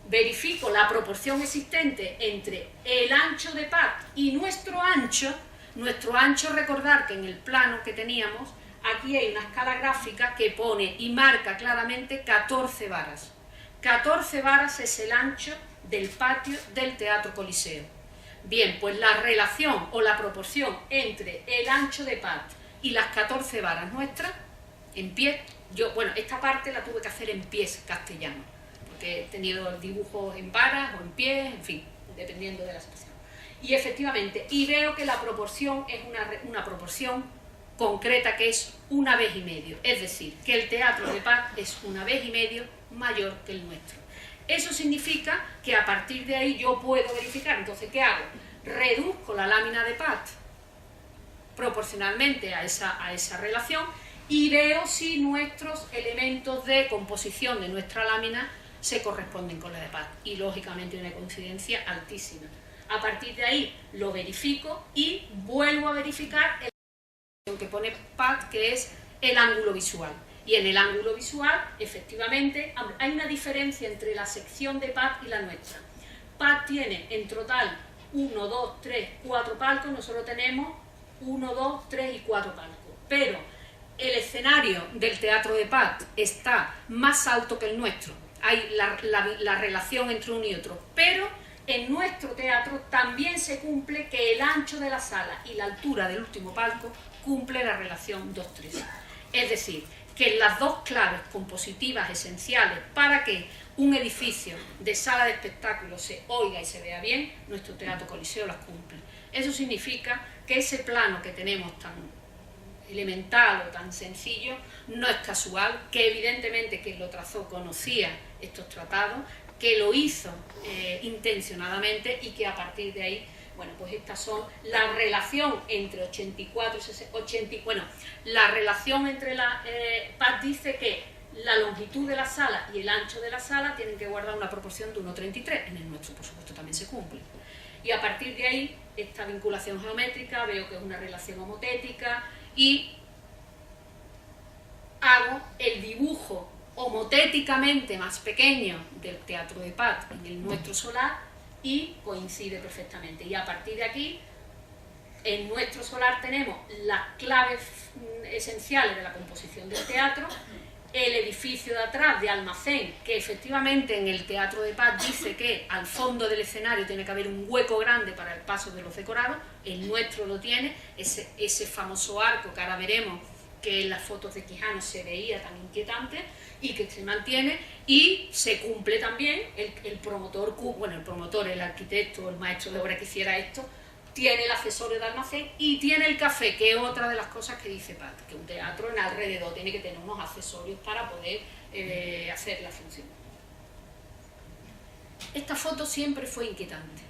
Verifico la proporción existente entre el ancho de Pat y nuestro ancho. Nuestro ancho, recordar que en el plano que teníamos, aquí hay una escala gráfica que pone y marca claramente 14 varas. 14 varas es el ancho del patio del Teatro Coliseo. Bien, pues la relación o la proporción entre el ancho de Pat y las 14 varas nuestras, en pie, bueno, esta parte la tuve que hacer en pies castellanos, porque he tenido dibujos en varas o en pies, en fin, dependiendo de la situación. Y efectivamente, y veo que la proporción es una proporción concreta, que es 1,5 veces, es decir, que el teatro de Pat es 1,5 veces mayor que el nuestro. Eso significa que a partir de ahí yo puedo verificar. Entonces, ¿qué hago? Reduzco la lámina de Pat proporcionalmente a esa relación y veo si nuestros elementos de composición de nuestra lámina se corresponden con la de PAT y lógicamente una coincidencia altísima. A partir de ahí lo verifico y vuelvo a verificar el que pone PAT, que es el ángulo visual. Y en el ángulo visual, efectivamente, hay una diferencia entre la sección de PAT y la nuestra. PAT tiene en total 1, 2, 3, 4 palcos, nosotros tenemos 1, 2, 3 y 4 palcos. Pero el escenario del teatro de PAT está más alto que el nuestro. Hay la relación entre uno y otro. Pero en nuestro teatro también se cumple que el ancho de la sala y la altura del último palco cumple la relación 2:3. Es decir, que las dos claves compositivas esenciales para que un edificio de sala de espectáculos se oiga y se vea bien, nuestro Teatro Coliseo las cumple. Eso significa que ese plano que tenemos tan elemental o tan sencillo no es casual, que evidentemente quien lo trazó conocía estos tratados, que lo hizo intencionadamente y que a partir de ahí, bueno, pues estas son la relación entre 84 y 80, bueno, la relación entre la PAT dice que la longitud de la sala y el ancho de la sala tienen que guardar una proporción de 1:33, en el nuestro por supuesto también se cumple. Y a partir de ahí, esta vinculación geométrica, veo que es una relación homotética y hago el dibujo homotéticamente más pequeño del teatro de PAT en el nuestro solar y coincide perfectamente. Y a partir de aquí, en nuestro solar tenemos las claves esenciales de la composición del teatro, el edificio de atrás de almacén, que efectivamente en el teatro de PAT dice que al fondo del escenario tiene que haber un hueco grande para el paso de los decorados, el nuestro lo tiene, ese famoso arco que ahora veremos que en las fotos de Quijano se veía tan inquietante y que se mantiene, y se cumple también el promotor, bueno, el promotor, el arquitecto, el maestro de obra que hiciera esto, tiene el accesorio de almacén y tiene el café, que es otra de las cosas que dice PAT, que un teatro en alrededor tiene que tener unos accesorios para poder hacer la función. Esta foto siempre fue inquietante,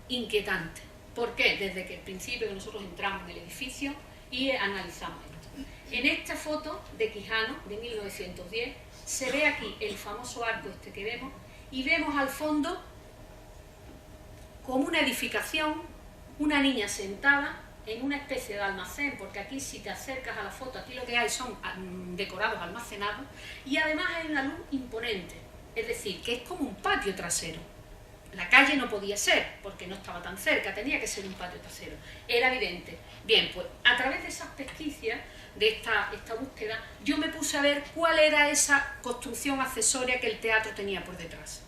inquietante. ¿Por qué? Desde que el principio que nosotros entramos en el edificio y analizamos esto. En esta foto de Quijano, de 1910, se ve aquí el famoso arco este que vemos, y vemos al fondo como una edificación, una niña sentada en una especie de almacén, porque aquí si te acercas a la foto, aquí lo que hay son decorados almacenados, y además hay una luz imponente, es decir, que es como un patio trasero. La calle no podía ser, porque no estaba tan cerca, tenía que ser un patio trasero, era evidente. Bien, pues a través de esas pesquisas, de esta búsqueda, yo me puse a ver cuál era esa construcción accesoria que el teatro tenía por detrás.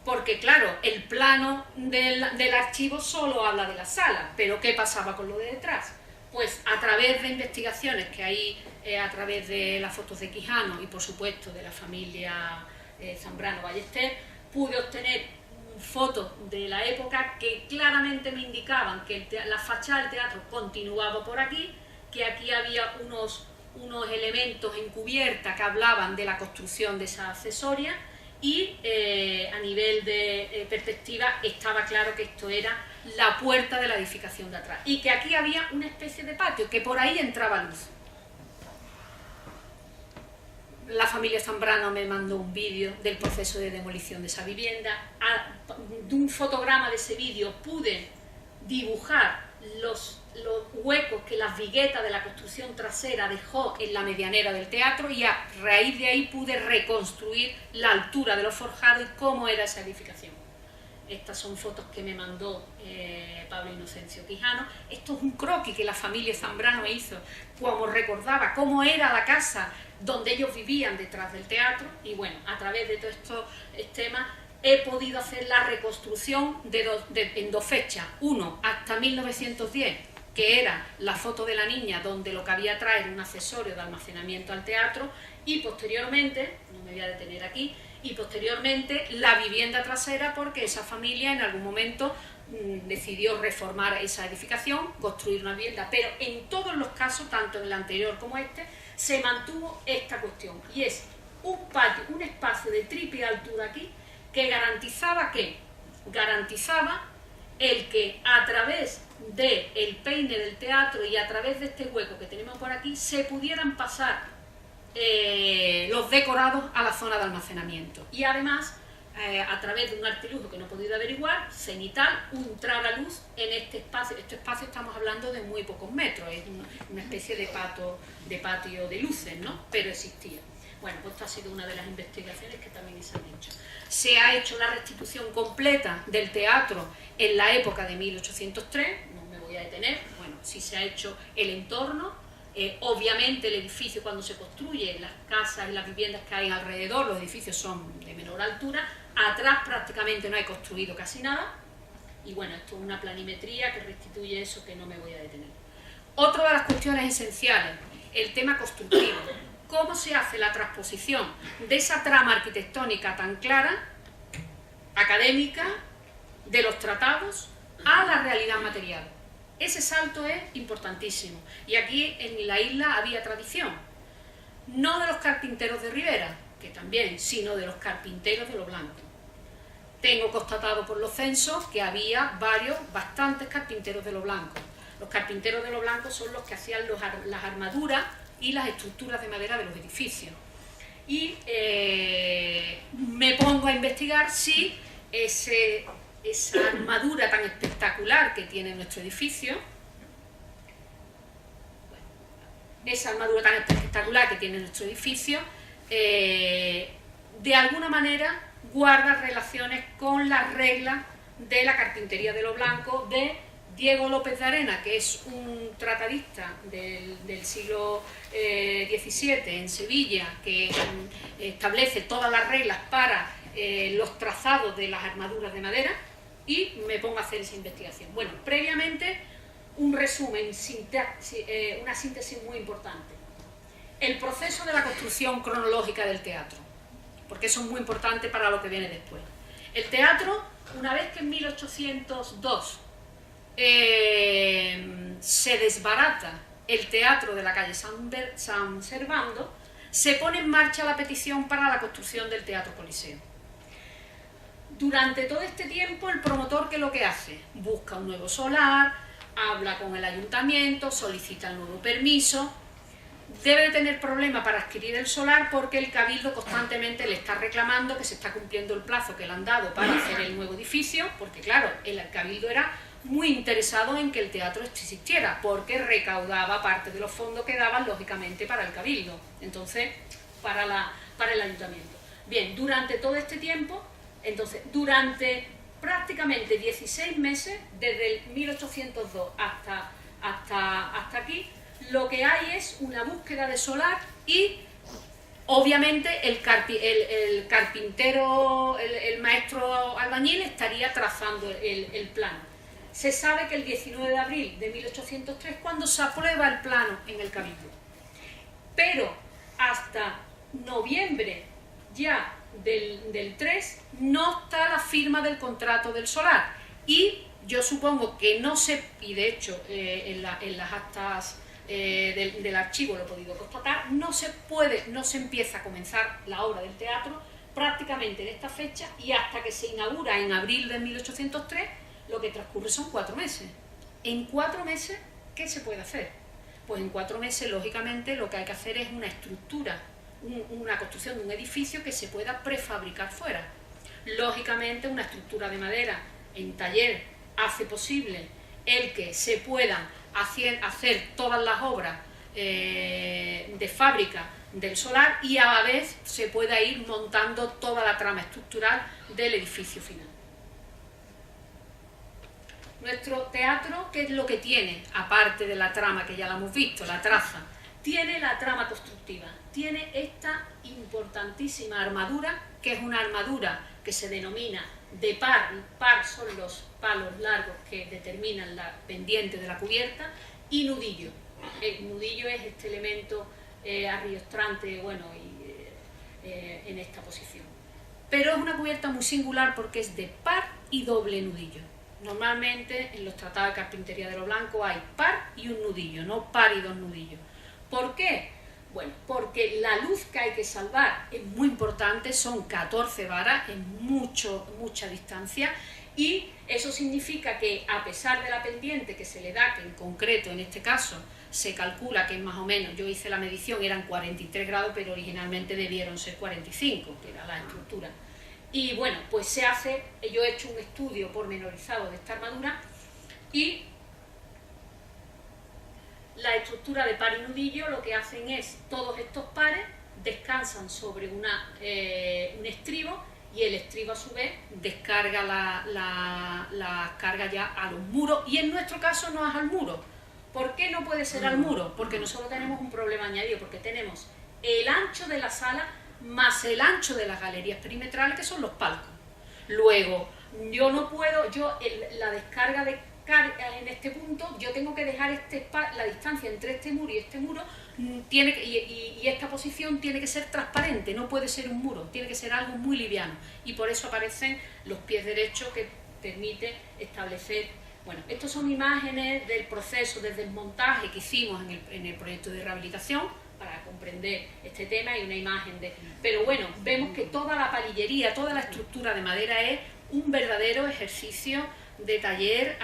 Porque claro, el plano del archivo solo habla de la sala, pero ¿qué pasaba con lo de detrás? Pues a través de investigaciones que hay a través de las fotos de Quijano y por supuesto de la familia Zambrano Ballester, pude obtener fotos de la época que claramente me indicaban que la fachada del teatro continuaba por aquí, que aquí había unos elementos en cubierta que hablaban de la construcción de esa accesoria y a nivel de perspectiva estaba claro que esto era la puerta de la edificación de atrás y que aquí había una especie de patio, que por ahí entraba luz. La familia Zambrano me mandó un vídeo del proceso de demolición de esa vivienda. De un fotograma de ese vídeo pude dibujar los huecos que las viguetas de la construcción trasera dejó en la medianera del teatro y a raíz de ahí pude reconstruir la altura de los forjados y cómo era esa edificación. Estas son fotos que me mandó Pablo Inocencio Quijano. Esto es un croquis que la familia Zambrano hizo, como recordaba cómo era la casa donde ellos vivían detrás del teatro, y bueno, a través de todos estos temas he podido hacer la reconstrucción en dos fechas. Uno, hasta 1910, que era la foto de la niña donde lo que había atrás era un accesorio de almacenamiento al teatro, y posteriormente, no me voy a detener aquí, y posteriormente la vivienda trasera, porque esa familia en algún momento decidió reformar esa edificación, construir una vivienda, pero en todos los casos, tanto en el anterior como este, se mantuvo esta cuestión, y es un patio, un espacio de triple altura aquí, que garantizaba el que a través del peine del teatro y a través de este hueco que tenemos por aquí se pudieran pasar los decorados a la zona de almacenamiento. Y además, a través de un artilugio que no he podido averiguar, cenital, un tragaluz en este espacio. Este espacio estamos hablando de muy pocos metros, es una especie de patio de luces, ¿no? Pero existía. Bueno, pues esta ha sido una de las investigaciones que también se han hecho. Se ha hecho la restitución completa del teatro en la época de 1803, no me voy a detener, bueno, sí se ha hecho el entorno, obviamente el edificio cuando se construye, las casas y las viviendas que hay alrededor, los edificios son de menor altura, atrás prácticamente no hay construido casi nada, y bueno, esto es una planimetría que restituye eso que no me voy a detener. Otra de las cuestiones esenciales, el tema constructivo. ¿Cómo se hace la transposición de esa trama arquitectónica tan clara, académica, de los tratados, a la realidad material? Ese salto es importantísimo. Y aquí en la isla había tradición, no de los carpinteros de Ribera, que también, sino de los carpinteros de Lo Blanco. Tengo constatado por los censos que había bastantes carpinteros de Lo Blanco. Los carpinteros de Lo Blanco son los que hacían las armaduras y las estructuras de madera de los edificios. Y me pongo a investigar si esa armadura tan espectacular que tiene nuestro edificio, de alguna manera guarda relaciones con las reglas de la carpintería de Lo Blanco de Diego López de Arena, que es un tratadista del siglo XVII en Sevilla, que establece todas las reglas para los trazados de las armaduras de madera, y me pongo a hacer esa investigación. Bueno, previamente un resumen, una síntesis muy importante. El proceso de la construcción cronológica del teatro, porque eso es muy importante para lo que viene después. El teatro, una vez que en 1802 se desbarata el teatro de la calle San Servando, se pone en marcha la petición para la construcción del Teatro Coliseo. Durante todo este tiempo el promotor, ¿qué es lo que hace? Busca un nuevo solar, habla con el ayuntamiento, solicita el nuevo permiso. Debe de tener problemas para adquirir el solar porque el Cabildo constantemente le está reclamando que se está cumpliendo el plazo que le han dado para hacer el nuevo edificio, porque claro, el Cabildo era muy interesado en que el teatro existiera, porque recaudaba parte de los fondos que daban, lógicamente, para el Cabildo, entonces, para el ayuntamiento. Bien, durante todo este tiempo, entonces, durante prácticamente 16 meses, desde el 1802 hasta aquí, lo que hay es una búsqueda de solar y, obviamente, el carpintero, el maestro albañil estaría trazando el plano. Se sabe que el 19 de abril de 1803 cuando se aprueba el plano en el Cabildo. Pero hasta noviembre ya del 3 no está la firma del contrato del solar. Y yo supongo que no se, y de hecho en las actas del archivo lo he podido constatar, no se empieza a comenzar la obra del teatro prácticamente en esta fecha y hasta que se inaugura en abril de 1803, lo que transcurre son 4 meses. En 4 meses, ¿qué se puede hacer? Pues en 4 meses, lógicamente, lo que hay que hacer es una estructura, una construcción de un edificio que se pueda prefabricar fuera. Lógicamente, una estructura de madera en taller hace posible el que se puedan hacer todas las obras de fábrica del solar y a la vez se pueda ir montando toda la trama estructural del edificio final. Nuestro teatro, ¿qué es lo que tiene? Aparte de la trama que ya la hemos visto, la traza, tiene la trama constructiva, tiene esta importantísima armadura, que es una armadura que se denomina de par son los palos largos que determinan la pendiente de la cubierta, y nudillo. El nudillo es este elemento arriostrante, bueno, en esta posición. Pero es una cubierta muy singular porque es de par y doble nudillo. Normalmente en los tratados de carpintería de Lo Blanco hay par y un nudillo, no par y 2 nudillos. ¿Por qué? Bueno, porque la luz que hay que salvar es muy importante, son 14 varas, es mucha distancia, y eso significa que a pesar de la pendiente que se le da, que en concreto en este caso se calcula que más o menos, yo hice la medición, eran 43 grados, pero originalmente debieron ser 45, que era la estructura. Y bueno, pues yo he hecho un estudio pormenorizado de esta armadura y la estructura de par y nudillo lo que hacen es, todos estos pares descansan sobre un estribo, y el estribo a su vez descarga la carga ya a los muros, y en nuestro caso no es al muro. ¿Por qué no puede ser al muro? Porque nosotros tenemos un problema añadido, porque tenemos el ancho de la sala más el ancho de las galerías perimetrales, que son los palcos. Luego, yo no puedo, la descarga de carga en este punto, yo tengo que dejar la distancia entre este muro y este muro, y esta posición tiene que ser transparente, no puede ser un muro, tiene que ser algo muy liviano, y por eso aparecen los pies derechos que permite establecer. Bueno, estas son imágenes del proceso de desmontaje que hicimos en el proyecto de rehabilitación para comprender este tema, y una imagen de... Pero bueno, vemos que toda la palillería, toda la estructura de madera es un verdadero ejercicio de taller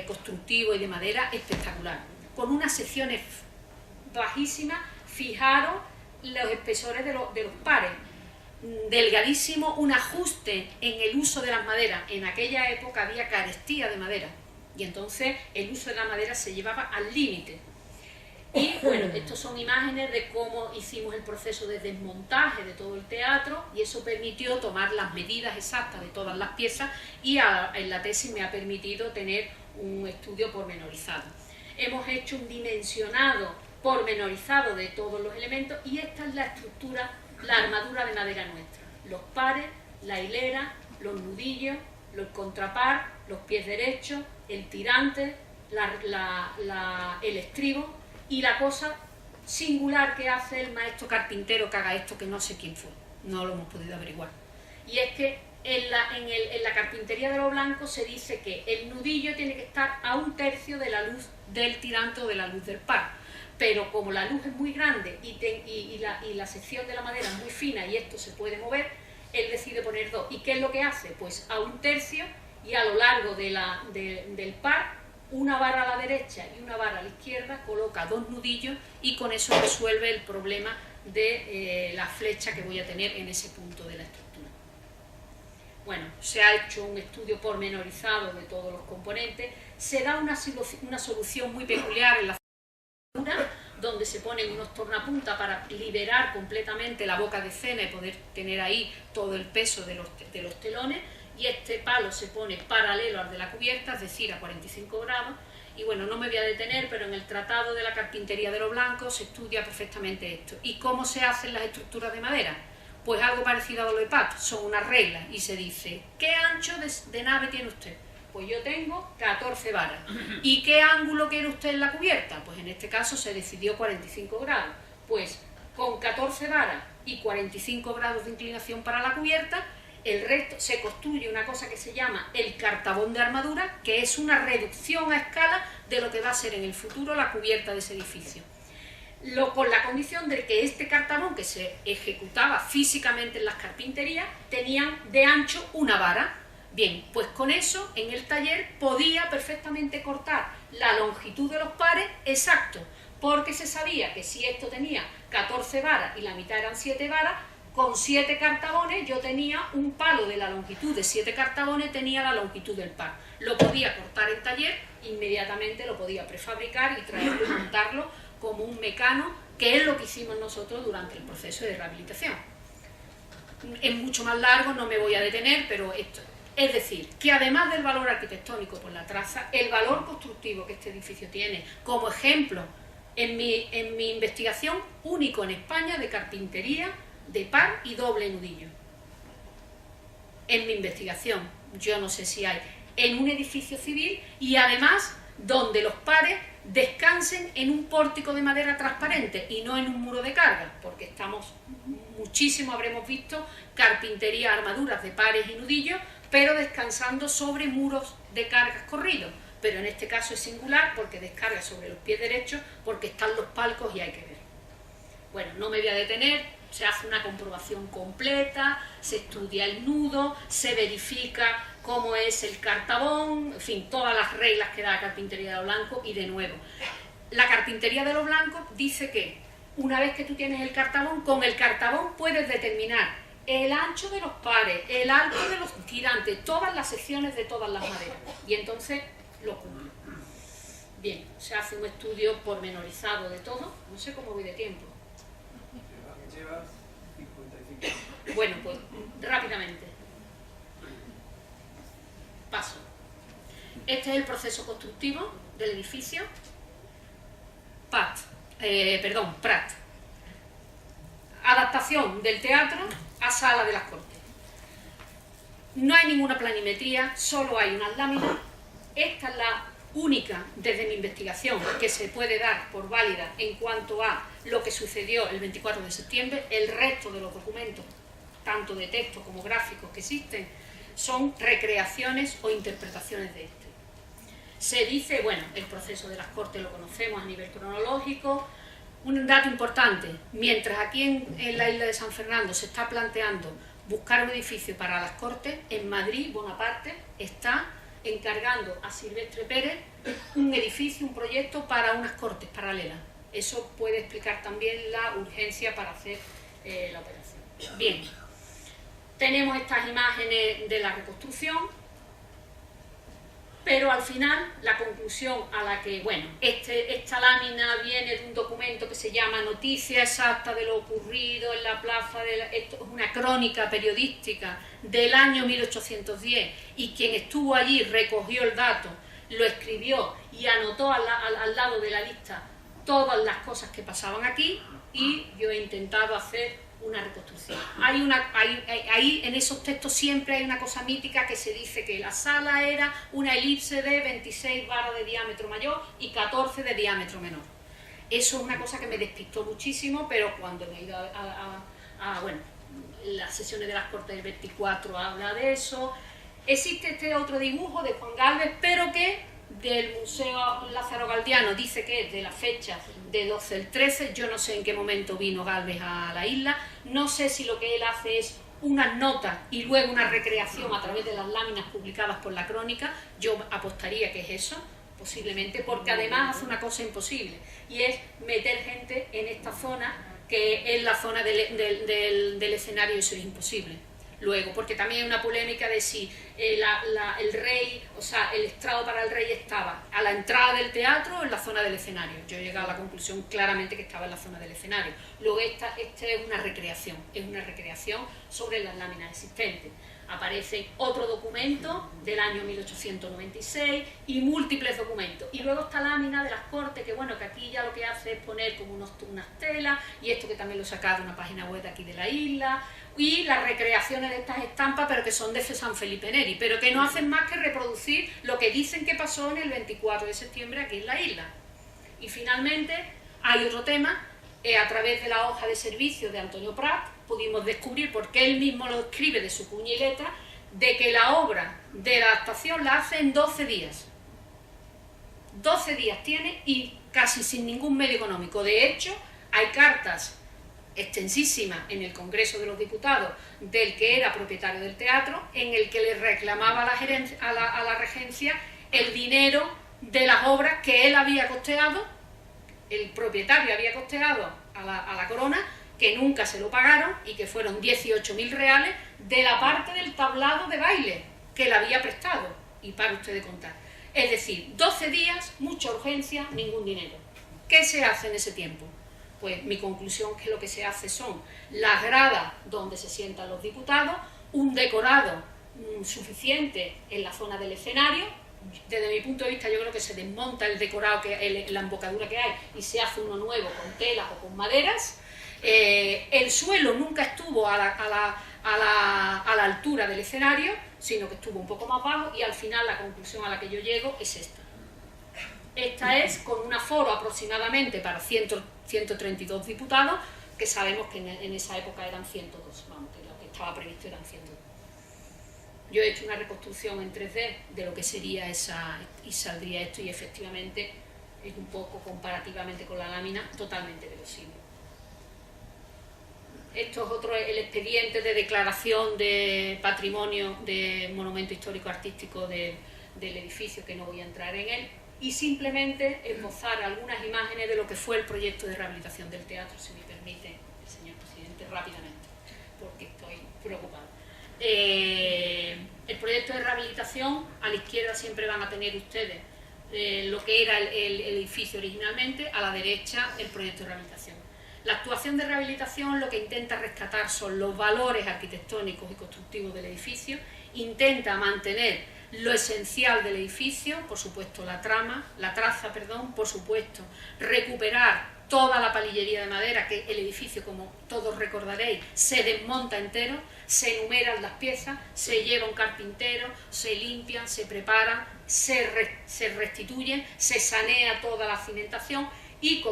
constructivo y de madera espectacular, con unas secciones bajísimas. Fijaros los espesores de los pares, delgadísimo, un ajuste en el uso de las maderas. En aquella época había carestía de madera, y entonces el uso de la madera se llevaba al límite. Y bueno, estas son imágenes de cómo hicimos el proceso de desmontaje de todo el teatro, y eso permitió tomar las medidas exactas de todas las piezas, y en la tesis me ha permitido tener un estudio pormenorizado. Hemos hecho un dimensionado pormenorizado de todos los elementos, y esta es la estructura, la armadura de madera nuestra. Los pares, la hilera, los nudillos, los contrapar, los pies derechos, el tirante, el estribo, y la cosa singular que hace el maestro carpintero que haga esto, que no sé quién fue, no lo hemos podido averiguar. Y es que en la carpintería de lo blanco se dice que el nudillo tiene que estar a 1/3 de la luz del tirante o de la luz del par. Pero como la luz es muy grande y la sección de la madera es muy fina y esto se puede mover, él decide poner 2. ¿Y qué es lo que hace? Pues a 1/3, y a lo largo del par, una barra a la derecha y una barra a la izquierda, coloca 2 nudillos, y con eso resuelve el problema de la flecha que voy a tener en ese punto de la estructura. Bueno, se ha hecho un estudio pormenorizado de todos los componentes, se da una solución muy peculiar en la figura, donde se ponen unos tornapuntas para liberar completamente la boca de escena y poder tener ahí todo el peso de los telones, y este palo se pone paralelo al de la cubierta, es decir, a 45 grados, y bueno, no me voy a detener, pero en el Tratado de la Carpintería de lo Blanco se estudia perfectamente esto. ¿Y cómo se hacen las estructuras de madera? Pues algo parecido a lo de Pat, son unas reglas, y se dice, ¿qué ancho de nave tiene usted? Pues yo tengo 14 varas. ¿Y qué ángulo quiere usted en la cubierta? Pues en este caso se decidió 45 grados. Pues con 14 varas y 45 grados de inclinación para la cubierta, el resto se construye una cosa que se llama el cartabón de armadura, que es una reducción a escala de lo que va a ser en el futuro la cubierta de ese edificio. Con la condición de que este cartabón, que se ejecutaba físicamente en las carpinterías, tenían de ancho una vara. Bien, pues con eso en el taller podía perfectamente cortar la longitud de los pares exacto, porque se sabía que si esto tenía 14 varas y la mitad eran 7 varas, con 7 cartabones yo tenía un palo de la longitud de 7 cartabones, tenía la longitud del par. Lo podía cortar en taller, inmediatamente lo podía prefabricar y traerlo y montarlo como un mecano, que es lo que hicimos nosotros durante el proceso de rehabilitación. Es mucho más largo, no me voy a detener, pero esto... Es decir, que además del valor arquitectónico por la traza, el valor constructivo que este edificio tiene, como ejemplo, en mi investigación, único en España de carpintería de par y doble nudillo. En mi investigación, yo no sé si hay, en un edificio civil, y además donde los pares descansen en un pórtico de madera transparente y no en un muro de carga, porque muchísimo habremos visto carpintería, armaduras de pares y nudillos, pero descansando sobre muros de cargas corridos. Pero en este caso es singular porque descarga sobre los pies derechos, porque están los palcos y hay que ver. Bueno, no me voy a detener, se hace una comprobación completa, se estudia el nudo, se verifica cómo es el cartabón, en fin, todas las reglas que da la carpintería de lo blanco, y de nuevo, la carpintería de los blancos dice que una vez que tú tienes el cartabón, con el cartabón puedes determinar el ancho de los pares, el alto de los tirantes, todas las secciones de todas las maderas, y entonces lo cumple. Bien, se hace un estudio pormenorizado de todo. No sé cómo voy de tiempo. Lleva 55. Bueno, pues rápidamente. Paso. Este es el proceso constructivo del edificio. Prat. Adaptación del teatro a sala de las Cortes. No hay ninguna planimetría, solo hay unas láminas. Esta es la única, desde mi investigación, que se puede dar por válida en cuanto a lo que sucedió el 24 de septiembre. El resto de los documentos, tanto de texto como gráficos que existen, son recreaciones o interpretaciones de este. Se dice, bueno, el proceso de las Cortes lo conocemos a nivel cronológico. Un dato importante, mientras aquí en la isla de San Fernando se está planteando buscar un edificio para las Cortes, en Madrid Bonaparte está encargando a Silvestre Pérez un edificio, un proyecto para unas Cortes paralelas. Eso puede explicar también la urgencia para hacer la operación. Bien, tenemos estas imágenes de la reconstrucción, pero al final la conclusión a la que, bueno, esta lámina viene de un documento que se llama Noticia exacta de lo ocurrido en la plaza esto es una crónica periodística del año 1810, y quien estuvo allí recogió el dato, lo escribió y anotó al lado de la lista todas las cosas que pasaban aquí, y yo he intentado hacer una reconstrucción. Ahí en esos textos siempre hay una cosa mítica que se dice que la sala era una elipse de 26 varas de diámetro mayor y 14 de diámetro menor. Eso es una cosa que me despistó muchísimo, pero cuando me he ido bueno, las sesiones de las Cortes del 24 habla de eso. Existe este otro dibujo de Juan Gálvez, pero que del Museo Lázaro Galdiano dice que es de la fecha de 12 del 13, yo no sé en qué momento vino Gálvez a la isla, no sé si lo que él hace es unas notas y luego una recreación a través de las láminas publicadas por la crónica. Yo apostaría que es eso, posiblemente, porque además hace una cosa imposible, y es meter gente en esta zona, que es la zona del escenario, y eso es imposible. Luego, porque también hay una polémica de si el rey, o sea, el estrado para el rey estaba a la entrada del teatro o en la zona del escenario. Yo he llegado a la conclusión claramente que estaba en la zona del escenario. Luego esta es una recreación sobre las láminas existentes. Aparece otro documento del año 1896 y múltiples documentos. Y luego esta lámina de las Cortes, que bueno, que aquí ya lo que hace es poner como unas telas, y esto que también lo he sacado de una página web de aquí de la isla, y las recreaciones de estas estampas, pero que son de San Felipe Neri, pero que no hacen más que reproducir lo que dicen que pasó en el 24 de septiembre aquí en la isla. Y finalmente hay otro tema. A través de la hoja de servicio de Antonio Prat pudimos descubrir, porque él mismo lo escribe de su puño y letra, de que la obra de la adaptación la hace en 12 días. 12 días tiene, y casi sin ningún medio económico. De hecho, hay cartas extensísimas en el Congreso de los Diputados del que era propietario del teatro, en el que le reclamaba a la regencia el dinero de las obras que él había costeado. El propietario había costeado a la corona, que nunca se lo pagaron, y que fueron 18.000 reales de la parte del tablado de baile que le había prestado, y para usted de contar. Es decir, 12 días, mucha urgencia, ningún dinero. ¿Qué se hace en ese tiempo? Pues mi conclusión es que lo que se hace son las gradas donde se sientan los diputados, un decorado suficiente en la zona del escenario. Desde mi punto de vista, yo creo que se desmonta el decorado, la embocadura que hay, y se hace uno nuevo con telas o con maderas. El suelo nunca estuvo a la altura del escenario, sino que estuvo un poco más bajo, y al final la conclusión a la que yo llego es esta. Esta es con un aforo aproximadamente para 132 diputados, que sabemos que en esa época eran 102, vamos, que lo que estaba previsto eran 102. Yo he hecho una reconstrucción en 3D de lo que sería esa, y saldría esto, y efectivamente es un poco, comparativamente con la lámina, totalmente verosímil. Esto es otro, el expediente de declaración de patrimonio de monumento histórico artístico del edificio, que no voy a entrar en él, y simplemente esbozar algunas imágenes de lo que fue el proyecto de rehabilitación del teatro, si me permite el señor presidente, rápidamente, porque estoy preocupada. El proyecto de rehabilitación, a la izquierda siempre van a tener ustedes lo que era el edificio originalmente, a la derecha el proyecto de rehabilitación. La actuación de rehabilitación lo que intenta rescatar son los valores arquitectónicos y constructivos del edificio, intenta mantener lo esencial del edificio, por supuesto la traza, por supuesto recuperar toda la palillería de madera, que el edificio, como todos recordaréis, se desmonta entero, se enumeran las piezas, se lleva un carpintero, se limpian, se preparan, se restituyen, se sanea toda la cimentación y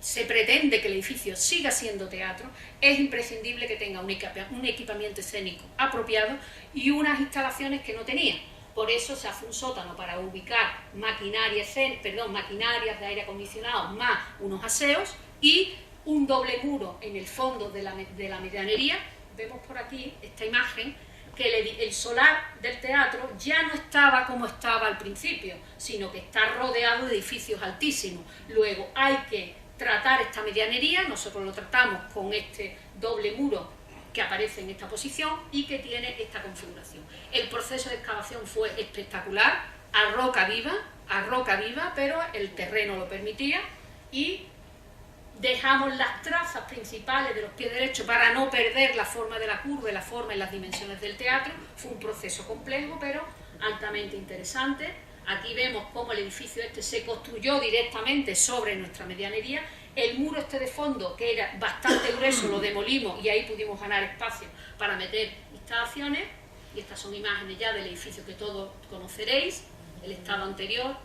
se pretende que el edificio siga siendo teatro, es imprescindible que tenga un equipamiento escénico apropiado y unas instalaciones que no tenía. Por eso se hace un sótano para ubicar maquinarias de aire acondicionado más unos aseos y un doble muro en el fondo de la medianería. Vemos por aquí esta imagen que el solar del teatro ya no estaba como estaba al principio, sino que está rodeado de edificios altísimos. Luego hay que tratar esta medianería, nosotros lo tratamos con este doble muro que aparece en esta posición y que tiene esta configuración. El proceso de excavación fue espectacular, a roca viva, pero el terreno lo permitía y dejamos las trazas principales de los pies derechos para no perder la forma de la curva, la forma y las dimensiones del teatro. Fue un proceso complejo, pero altamente interesante. Aquí vemos cómo el edificio este se construyó directamente sobre nuestra medianería. El muro este de fondo, que era bastante grueso, lo demolimos y ahí pudimos ganar espacio para meter instalaciones. Y estas son imágenes ya del edificio que todos conoceréis, el estado anterior,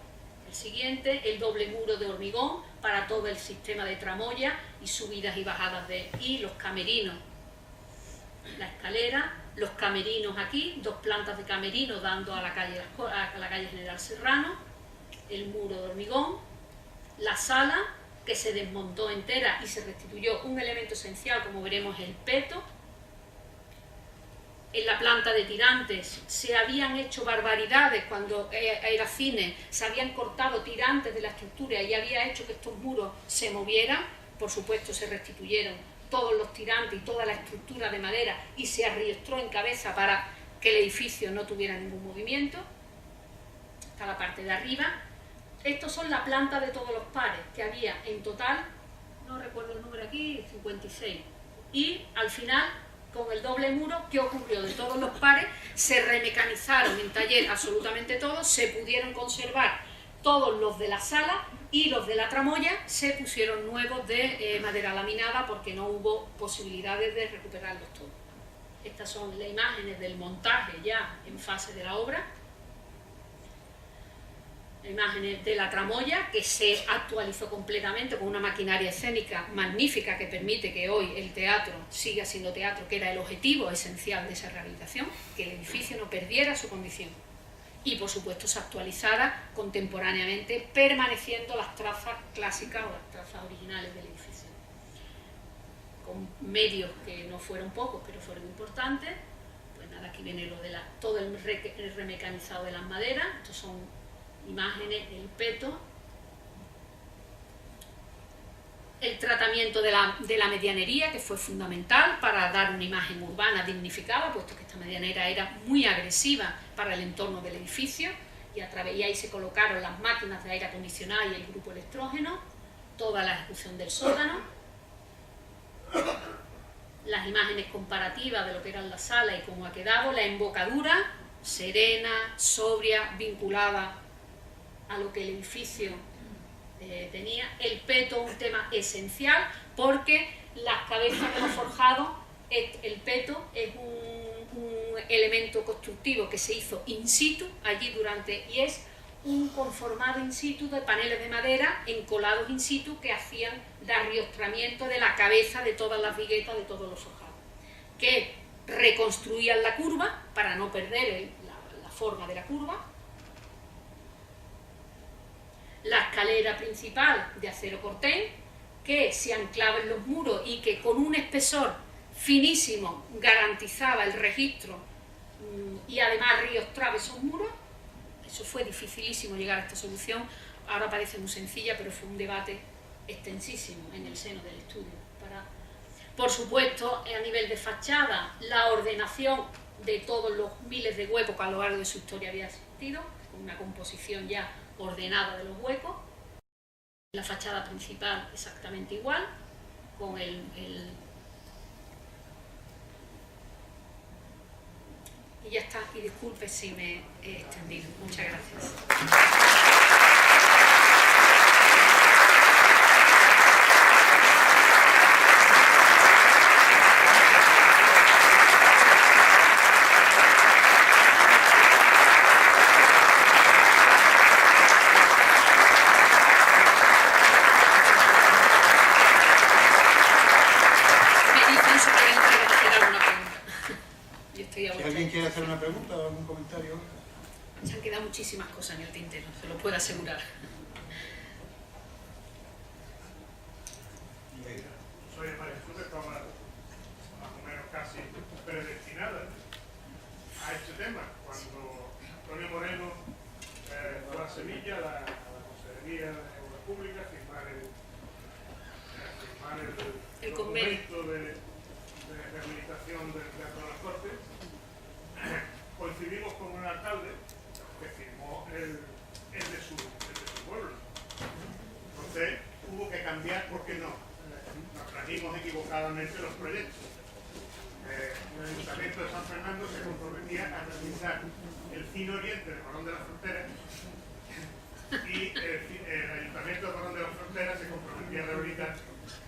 el siguiente, el doble muro de hormigón para todo el sistema de tramoya y subidas y bajadas y los camerinos, la escalera, los camerinos aquí, 2 plantas de camerinos dando a la calle General Serrano, el muro de hormigón, la sala que se desmontó entera y se restituyó un elemento esencial, como veremos, el peto. En la planta de tirantes se habían hecho barbaridades cuando era cine, se habían cortado tirantes de la estructura y había hecho que estos muros se movieran. Por supuesto se restituyeron todos los tirantes y toda la estructura de madera y se arriestró en cabeza para que el edificio no tuviera ningún movimiento. Está la parte de arriba. Estos son la planta de todos los pares que había en total, no recuerdo el número aquí, 56. Y al final, con el doble muro, ¿qué ocurrió? De todos los pares se remecanizaron en taller absolutamente todos, se pudieron conservar todos los de la sala y los de la tramoya se pusieron nuevos de madera laminada porque no hubo posibilidades de recuperarlos todos. Estas son las imágenes del montaje ya en fase de la obra. Imágenes de la tramoya que se actualizó completamente con una maquinaria escénica magnífica que permite que hoy el teatro siga siendo teatro, que era el objetivo esencial de esa rehabilitación, que el edificio no perdiera su condición y por supuesto se actualizara contemporáneamente, permaneciendo las trazas clásicas o las trazas originales del edificio, con medios que no fueron pocos pero fueron importantes. Pues nada, aquí viene lo de todo el remecanizado de las maderas. Estos son imágenes del peto, el tratamiento de la medianería, que fue fundamental para dar una imagen urbana dignificada, puesto que esta medianera era muy agresiva para el entorno del edificio, y ahí se colocaron las máquinas de aire acondicionado y el grupo electrógeno, toda la ejecución del sótano, las imágenes comparativas de lo que era la sala y cómo ha quedado, la embocadura serena, sobria, vinculada a lo que el edificio tenía. El peto, un tema esencial, porque las cabezas de los forjados, el peto es un elemento constructivo que se hizo in situ allí y es un conformado in situ de paneles de madera encolados in situ que hacían de arriostramiento de la cabeza de todas las viguetas de todos los forjados, que reconstruían la curva para no perder la forma de la curva. La escalera principal de acero corten que se anclaba en los muros y que con un espesor finísimo garantizaba el registro y además riostraba esos muros. Eso fue dificilísimo llegar a esta solución, ahora parece muy sencilla, pero fue un debate extensísimo en el seno del estudio. Por supuesto, a nivel de fachada, la ordenación de todos los miles de huecos que a lo largo de su historia había existido, con una composición ya ordenada de los huecos. La fachada principal exactamente igual, con y ya está, y disculpe si me he extendido. Muchas gracias. Si alguien quiere hacer una pregunta o algún comentario. Se han quedado muchísimas cosas en el tintero, se lo puedo asegurar. Soy de María Jesús, estaba más o menos casi predestinada a este tema. Cuando Antonio Moreno fue a Sevilla, a la Consejería de Obras Públicas, firmar el documento de rehabilitación del Teatro de las Cortes, coincidimos con un alcalde que firmó el de su pueblo. Entonces hubo que cambiar porque nos trajimos equivocadamente los proyectos. El Ayuntamiento de San Fernando se comprometía a realizar el fino oriente de Morón de la Frontera y el Ayuntamiento de Morón de la Frontera se comprometía a rehabilitar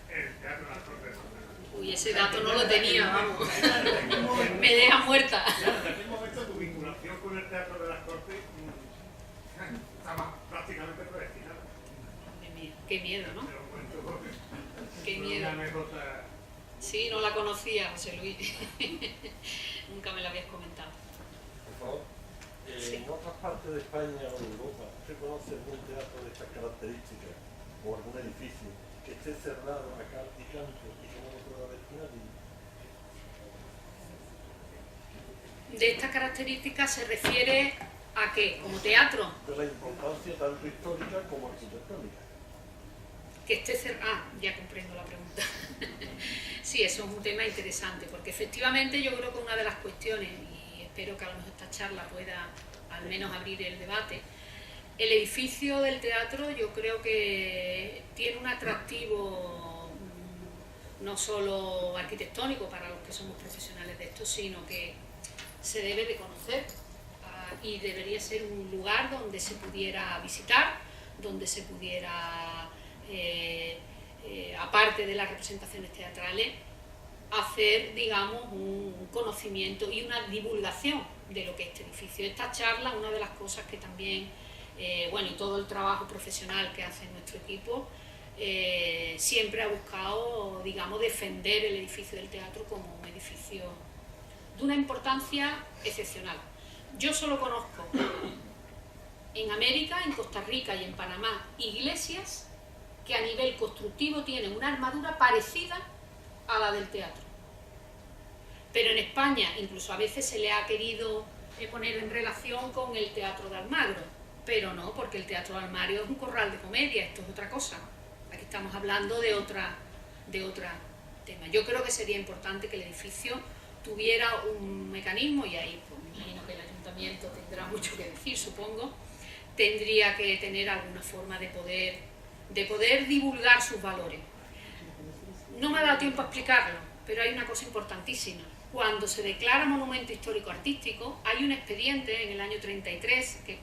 el Teatro de las Cortes de San Fernando. Uy, ese dato no lo tenía, vamos. Me deja muerta. En aquel momento tu vinculación con el Teatro de las Cortes estaba prácticamente predestinada. Qué miedo, ¿no? Te lo cuento porque Qué miedo. una anécdota. Sí, no la conocía, José Luis. Nunca me la habías comentado. Por favor, Sí. ¿en otras partes de España o de Europa se conoce algún teatro de estas características o algún edificio que esté cerrado a cal y canto y que no lo pueda ver nadie? De estas características se refiere a qué, como teatro, De la importancia tanto histórica como arquitectónica. que esté cerrado. Ah, ya comprendo la pregunta. Sí, eso es un tema interesante, porque efectivamente yo creo que una de las cuestiones, y espero que a lo mejor esta charla pueda al menos abrir el debate, el edificio del teatro yo creo que tiene un atractivo no solo arquitectónico para los que somos profesionales de esto, sino que se debe de conocer y debería ser un lugar donde se pudiera visitar, donde se pudiera, aparte de las representaciones teatrales, hacer, digamos, un conocimiento y una divulgación de lo que es este edificio. Esta charla, una de las cosas que también, bueno, y todo el trabajo profesional que hace nuestro equipo, siempre ha buscado, digamos, defender el edificio del teatro como un edificio de una importancia excepcional. Yo solo conozco en América, en Costa Rica y en Panamá iglesias que a nivel constructivo tienen una armadura parecida a la del teatro. Pero en España incluso a veces se le ha querido poner en relación con el Teatro de Almagro, pero no, porque el Teatro de Almagro es un corral de comedia, esto es otra cosa. Aquí estamos hablando de otra tema. Yo creo que sería importante que el edificio tuviera un mecanismo, y ahí pues, me imagino que el ayuntamiento tendrá mucho que decir, supongo, tendría que tener alguna forma de poder divulgar sus valores. No me ha dado tiempo a explicarlo, pero hay una cosa importantísima. Cuando se declara monumento histórico-artístico, hay un expediente en el año 33, que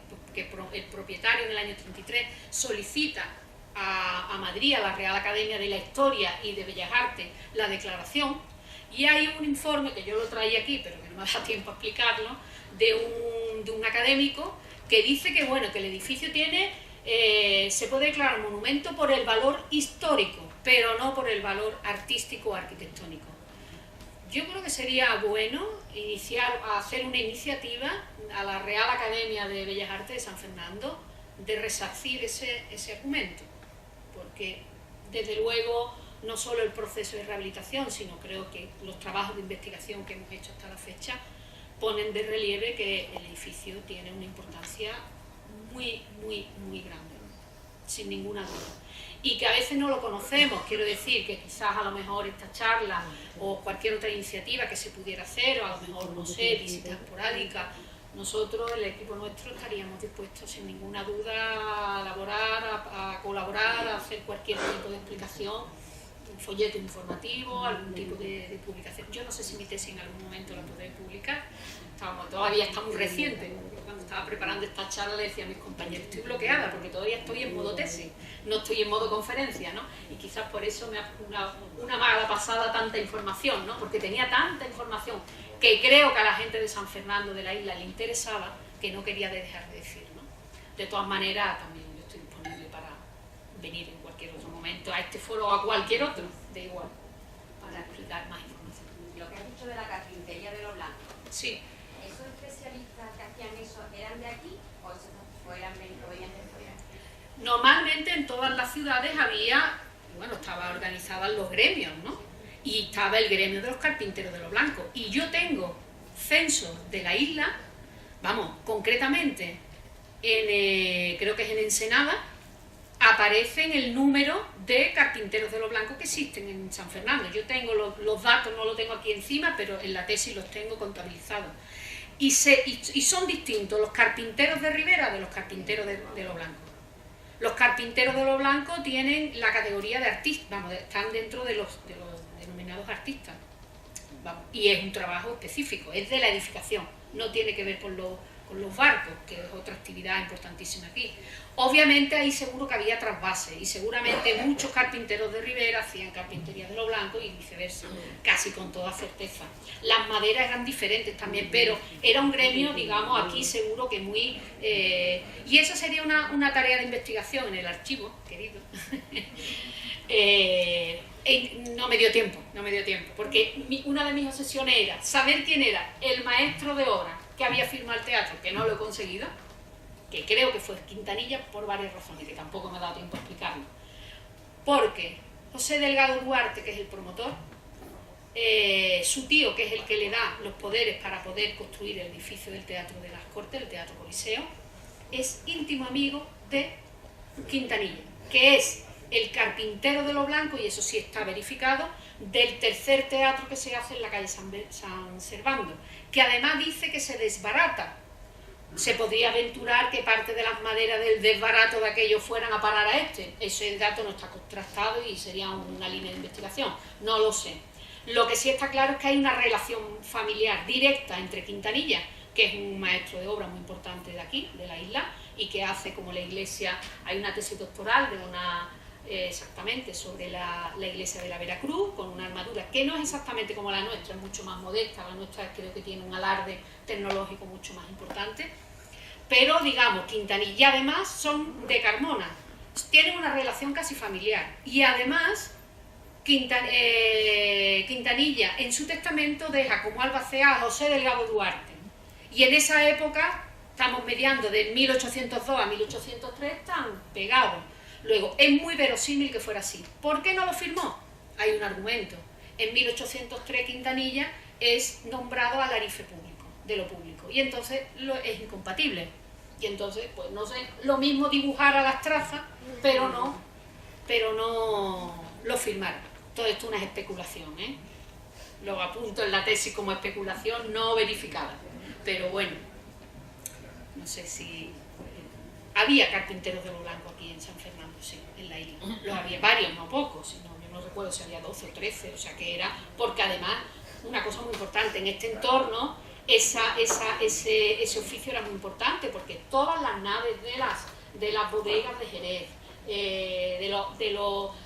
el propietario en el año 33 solicita a Madrid, a la Real Academia de la Historia y de Bellas Artes, la declaración, y hay un informe, que yo lo traía aquí, pero que no me ha dado tiempo a explicarlo, de un académico que dice que, bueno, que el edificio tiene, se puede declarar monumento por el valor histórico, pero no por el valor artístico o arquitectónico. Yo creo que sería bueno hacer una iniciativa a la Real Academia de Bellas Artes de San Fernando de resarcir ese argumento, porque desde luego no solo el proceso de rehabilitación, sino creo que los trabajos de investigación que hemos hecho hasta la fecha ponen de relieve que el edificio tiene una importancia muy, muy, muy grande, sin ninguna duda. Y que a veces no lo conocemos, quiero decir que quizás a lo mejor esta charla o cualquier otra iniciativa que se pudiera hacer, o a lo mejor, no sé, visitas esporádicas, nosotros, el equipo nuestro, estaríamos dispuestos sin ninguna duda a elaborar, a colaborar, a hacer cualquier tipo de explicación, un folleto informativo, algún tipo de publicación. Yo no sé si mi tesis en algún momento la podré publicar, todavía está muy reciente. Cuando estaba preparando esta charla le decía a mis compañeros, estoy bloqueada porque todavía estoy en modo tesis, no estoy en modo conferencia, ¿no? Y quizás por eso me ha una mala pasada tanta información, ¿no? Porque tenía tanta información que creo que a la gente de San Fernando de la isla le interesaba, que no quería dejar de decir, ¿no? De todas maneras, también yo estoy disponible para venir en cualquier otro momento a este foro o a cualquier otro, de igual, para explicar más información. Lo que has dicho de la carpintería de los blancos. Sí. ¿Esos especialistas que hacían eso eran de aquí o venían de fuera? Normalmente en todas las ciudades había, bueno, estaban organizados los gremios, ¿no? Y estaba el gremio de los carpinteros de los blancos. Y yo tengo censos de la isla, vamos, concretamente, creo que es en Ensenada, aparecen el número de carpinteros de los blancos que existen en San Fernando. Yo tengo los datos, no los tengo aquí encima, pero en la tesis los tengo contabilizados. Y son distintos los carpinteros de Ribera de los carpinteros de los blancos. Los carpinteros de los blancos tienen la categoría de artistas, vamos, están dentro de los denominados artistas. Vamos, y es un trabajo específico, es de la edificación, no tiene que ver con los barcos, que es otra actividad importantísima aquí. Obviamente ahí seguro que había trasvases y seguramente muchos carpinteros de Ribera hacían carpintería de los blancos y viceversa, casi con toda certeza. Las maderas eran diferentes también, pero era un gremio, digamos, aquí seguro que muy... y esa sería una tarea de investigación en el archivo, querido. No me dio tiempo, porque una de mis obsesiones era saber quién era el maestro de obra que había firmado el teatro, que no lo he conseguido, que creo que fue Quintanilla por varias razones, que tampoco me ha dado tiempo a explicarlo. Porque José Delgado Duarte, que es el promotor, su tío, que es el que le da los poderes para poder construir el edificio del Teatro de las Cortes, el Teatro Coliseo, es íntimo amigo de Quintanilla, que es el carpintero de los blancos, y eso sí está verificado, del tercer teatro que se hace en la calle San Servando, que además dice que se desbarata. Se podría aventurar que parte de las maderas del desbarato de aquello fueran a parar a este. Ese dato no está contrastado y sería una línea de investigación. No lo sé. Lo que sí está claro es que hay una relación familiar directa entre Quintanilla, que es un maestro de obra muy importante de aquí, de la isla, y que hace como la iglesia, hay una tesis doctoral de exactamente sobre la iglesia de la Veracruz, con una armadura que no es exactamente como la nuestra, es mucho más modesta, la nuestra creo que tiene un alarde tecnológico mucho más importante, pero digamos, Quintanilla además son de Carmona, tienen una relación casi familiar, y además Quintanilla en su testamento deja como albacea a José Delgado Duarte, y en esa época, estamos mediando de 1802 a 1803, están pegados. Luego, es muy verosímil que fuera así. ¿Por qué no lo firmó? Hay un argumento. En 1803 Quintanilla es nombrado alarife público, de lo público, y entonces es incompatible. Y entonces, pues no sé, lo mismo dibujar a las trazas, pero no lo firmaron. Todo esto es una especulación, ¿eh? Lo apunto en la tesis como especulación no verificada. Pero bueno, no sé si... Había carpinteros de lo blanco aquí en San Fernando, sí, en la isla. Los había varios, no pocos, sino, yo no recuerdo si había 12 o 13, o sea que era... Porque además, una cosa muy importante, en este entorno, ese oficio era muy importante, porque todas las naves de las bodegas de Jerez,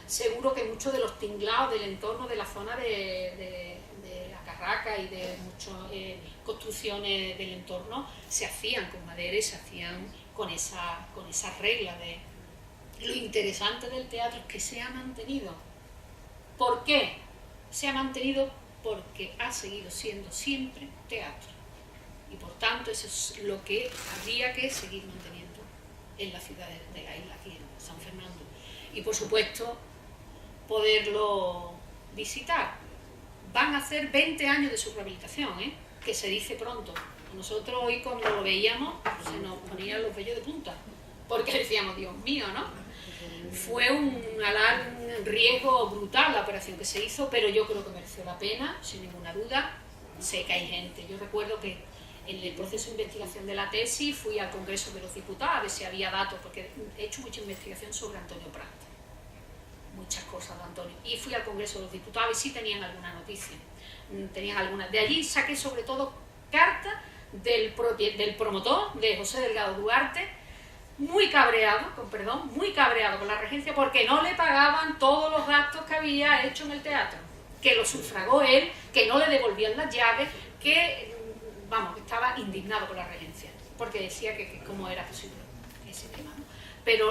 seguro que muchos de los tinglados del entorno de la zona de la Carraca y de muchas construcciones del entorno se hacían con madera y se hacían con esa regla de... Lo interesante del teatro es que se ha mantenido. ¿Por qué? Se ha mantenido porque ha seguido siendo siempre teatro. Y por tanto eso es lo que habría que seguir manteniendo en la ciudad de la isla, aquí en San Fernando. Y por supuesto, poderlo visitar. Van a hacer 20 años de su rehabilitación, que se dice pronto. Nosotros hoy cuando lo veíamos se nos ponían los vellos de punta, porque decíamos, Dios mío, ¿no? Fue un riesgo brutal la operación que se hizo, pero yo creo que mereció la pena, sin ninguna duda. Sé que hay gente. Yo recuerdo que en el proceso de investigación de la tesis fui al Congreso de los Diputados a ver si había datos, porque he hecho mucha investigación sobre Antonio Prat, muchas cosas de Antonio, y fui al Congreso de los Diputados a ver si tenían alguna noticia. Tenían alguna. De allí saqué sobre todo cartas del promotor, de José Delgado Duarte, muy cabreado con la regencia porque no le pagaban todos los gastos que había hecho en el teatro, que lo sufragó él, que no le devolvían las llaves, que, vamos, estaba indignado con la regencia, porque decía que cómo era posible ese tema, ¿no? Pero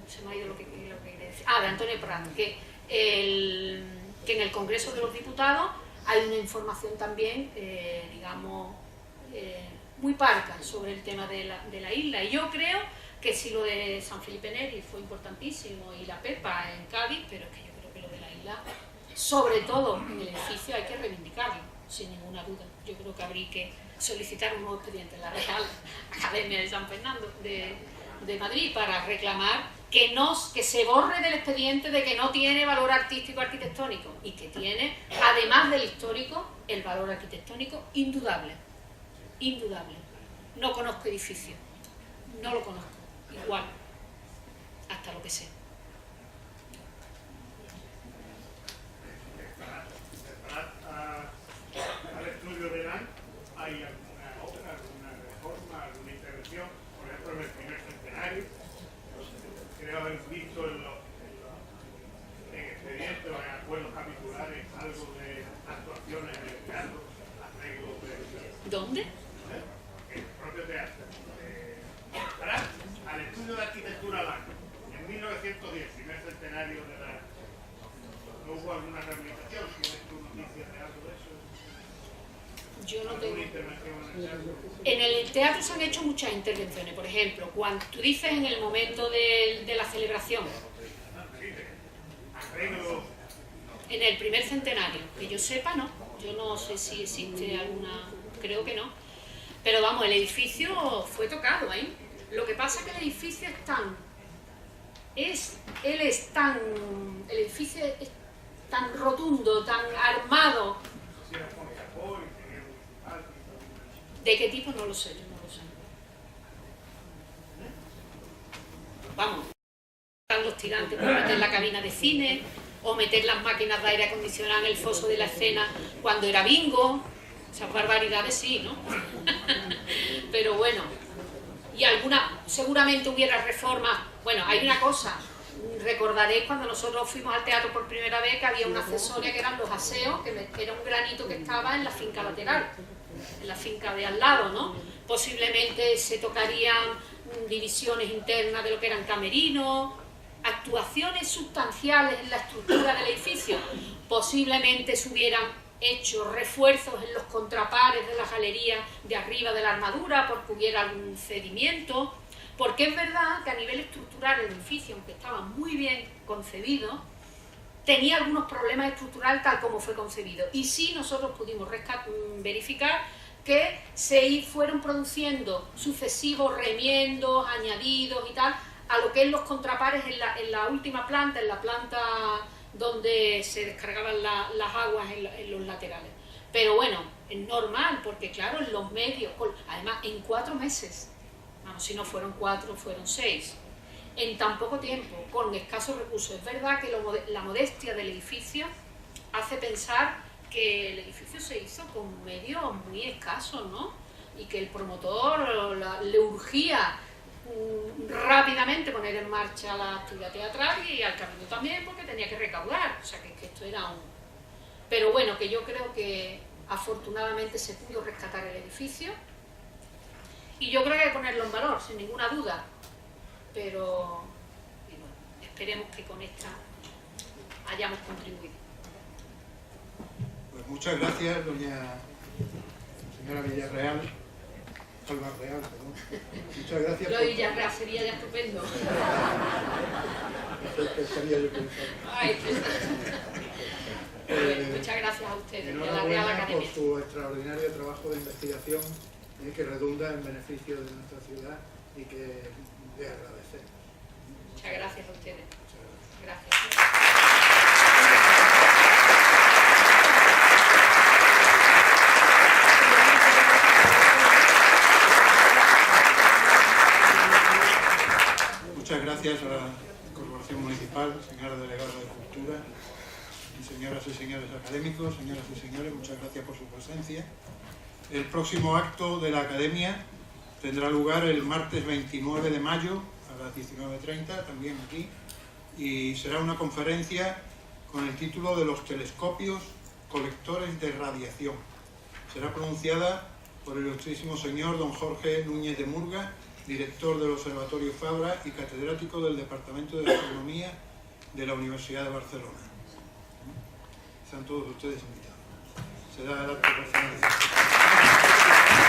se me ha ido lo que quería decir. De Antonio Prat, que en el Congreso de los Diputados hay una información también, digamos, muy parca sobre el tema de la isla, y yo creo que si lo de San Felipe Neri fue importantísimo y la Pepa en Cádiz, pero es que yo creo que lo de la isla, sobre todo en el edificio, hay que reivindicarlo, sin ninguna duda. Yo creo que habría que solicitar un nuevo expediente en la Real Academia de San Fernando de Madrid para reclamar que se borre del expediente de que no tiene valor artístico arquitectónico, y que tiene, además del histórico, el valor arquitectónico indudable. Indudable. No conozco edificio, no lo conozco, igual, hasta lo que sé. Al estudio de LAN, ¿hay alguna obra, alguna reforma, alguna intervención? Por ejemplo, en el primer centenario, creo haber visto en expedientes o en acuerdos capitulares algo de actuaciones en el teatro, arreglos de... ¿Dónde? El propio teatro. Al estudio de arquitectura LAN, en 1910, primer centenario de la... ¿No hubo alguna rehabilitación? ¿Tienes tu noticias de algo de eso? Yo no tengo. Intervención en el teatro? En el teatro se han hecho muchas intervenciones. Por ejemplo, cuando tú dices en el momento de la celebración, Arreglos. en el primer centenario, que yo sepa, no. Yo no sé si existe alguna, creo que no. Pero vamos, el edificio fue tocado, ¿eh? Lo que pasa es que el edificio el edificio es tan rotundo, tan armado. ¿De qué tipo? No lo sé, yo no lo sé. Vamos, están los tirantes para meter la cabina de cine, o meter las máquinas de aire acondicionado en el foso de la escena cuando era bingo. Esas barbaridades sí, ¿no? Pero bueno, y seguramente hubiera reformas. Bueno, hay una cosa, recordaréis cuando nosotros fuimos al teatro por primera vez que había una accesoria que eran los aseos, que era un granito que estaba en la finca lateral, en la finca de al lado, ¿no? Posiblemente se tocarían divisiones internas de lo que eran camerinos, actuaciones sustanciales en la estructura del edificio. Posiblemente se hubieran hecho refuerzos en los contrapares de la galería de arriba de la armadura porque hubiera algún cedimiento, porque es verdad que a nivel estructural el edificio, aunque estaba muy bien concebido, tenía algunos problemas estructurales tal como fue concebido, y sí nosotros pudimos verificar que se fueron produciendo sucesivos remiendos, añadidos y tal, a lo que es los contrapares en la última planta, en la planta donde se descargaban las aguas en los laterales. Pero bueno, es normal, porque claro, en los medios, además en 4 meses, bueno, si no fueron 4, fueron 6, en tan poco tiempo, con escasos recursos. Es verdad que la modestia del edificio hace pensar que el edificio se hizo con medios muy escasos, ¿no? Y que el promotor le urgía rápidamente poner en marcha la actividad teatral, y al Cabildo también, porque tenía que recaudar, o sea que esto era un... Pero bueno, que yo creo que afortunadamente se pudo rescatar el edificio, y yo creo que hay que ponerlo en valor, sin ninguna duda, pero bueno, esperemos que con esta hayamos contribuido. Pues muchas gracias, señora Villarreal. Real, perdón. Muchas gracias. Lo de Villarreal sería ya estupendo. Estaría yo pensando. Ay, Muchas gracias a ustedes y a la Real Enhorabuena por Academia. su extraordinario trabajo de investigación que redunda en beneficio de nuestra ciudad y que le agradecemos. Muchas gracias a ustedes. Muchas gracias. Gracias. Muchas gracias a la Corporación Municipal, señora delegada de Cultura, señoras y señores académicos, señoras y señores, muchas gracias por su presencia. El próximo acto de la Academia tendrá lugar el martes 29 de mayo a las 19:30, también aquí, y será una conferencia con el título de los telescopios colectores de radiación. Será pronunciada por el ilustrísimo señor don Jorge Núñez de Murga, director del Observatorio Fabra y catedrático del Departamento de Astronomía de la Universidad de Barcelona. Están todos ustedes invitados. Se da el acto por finalizado.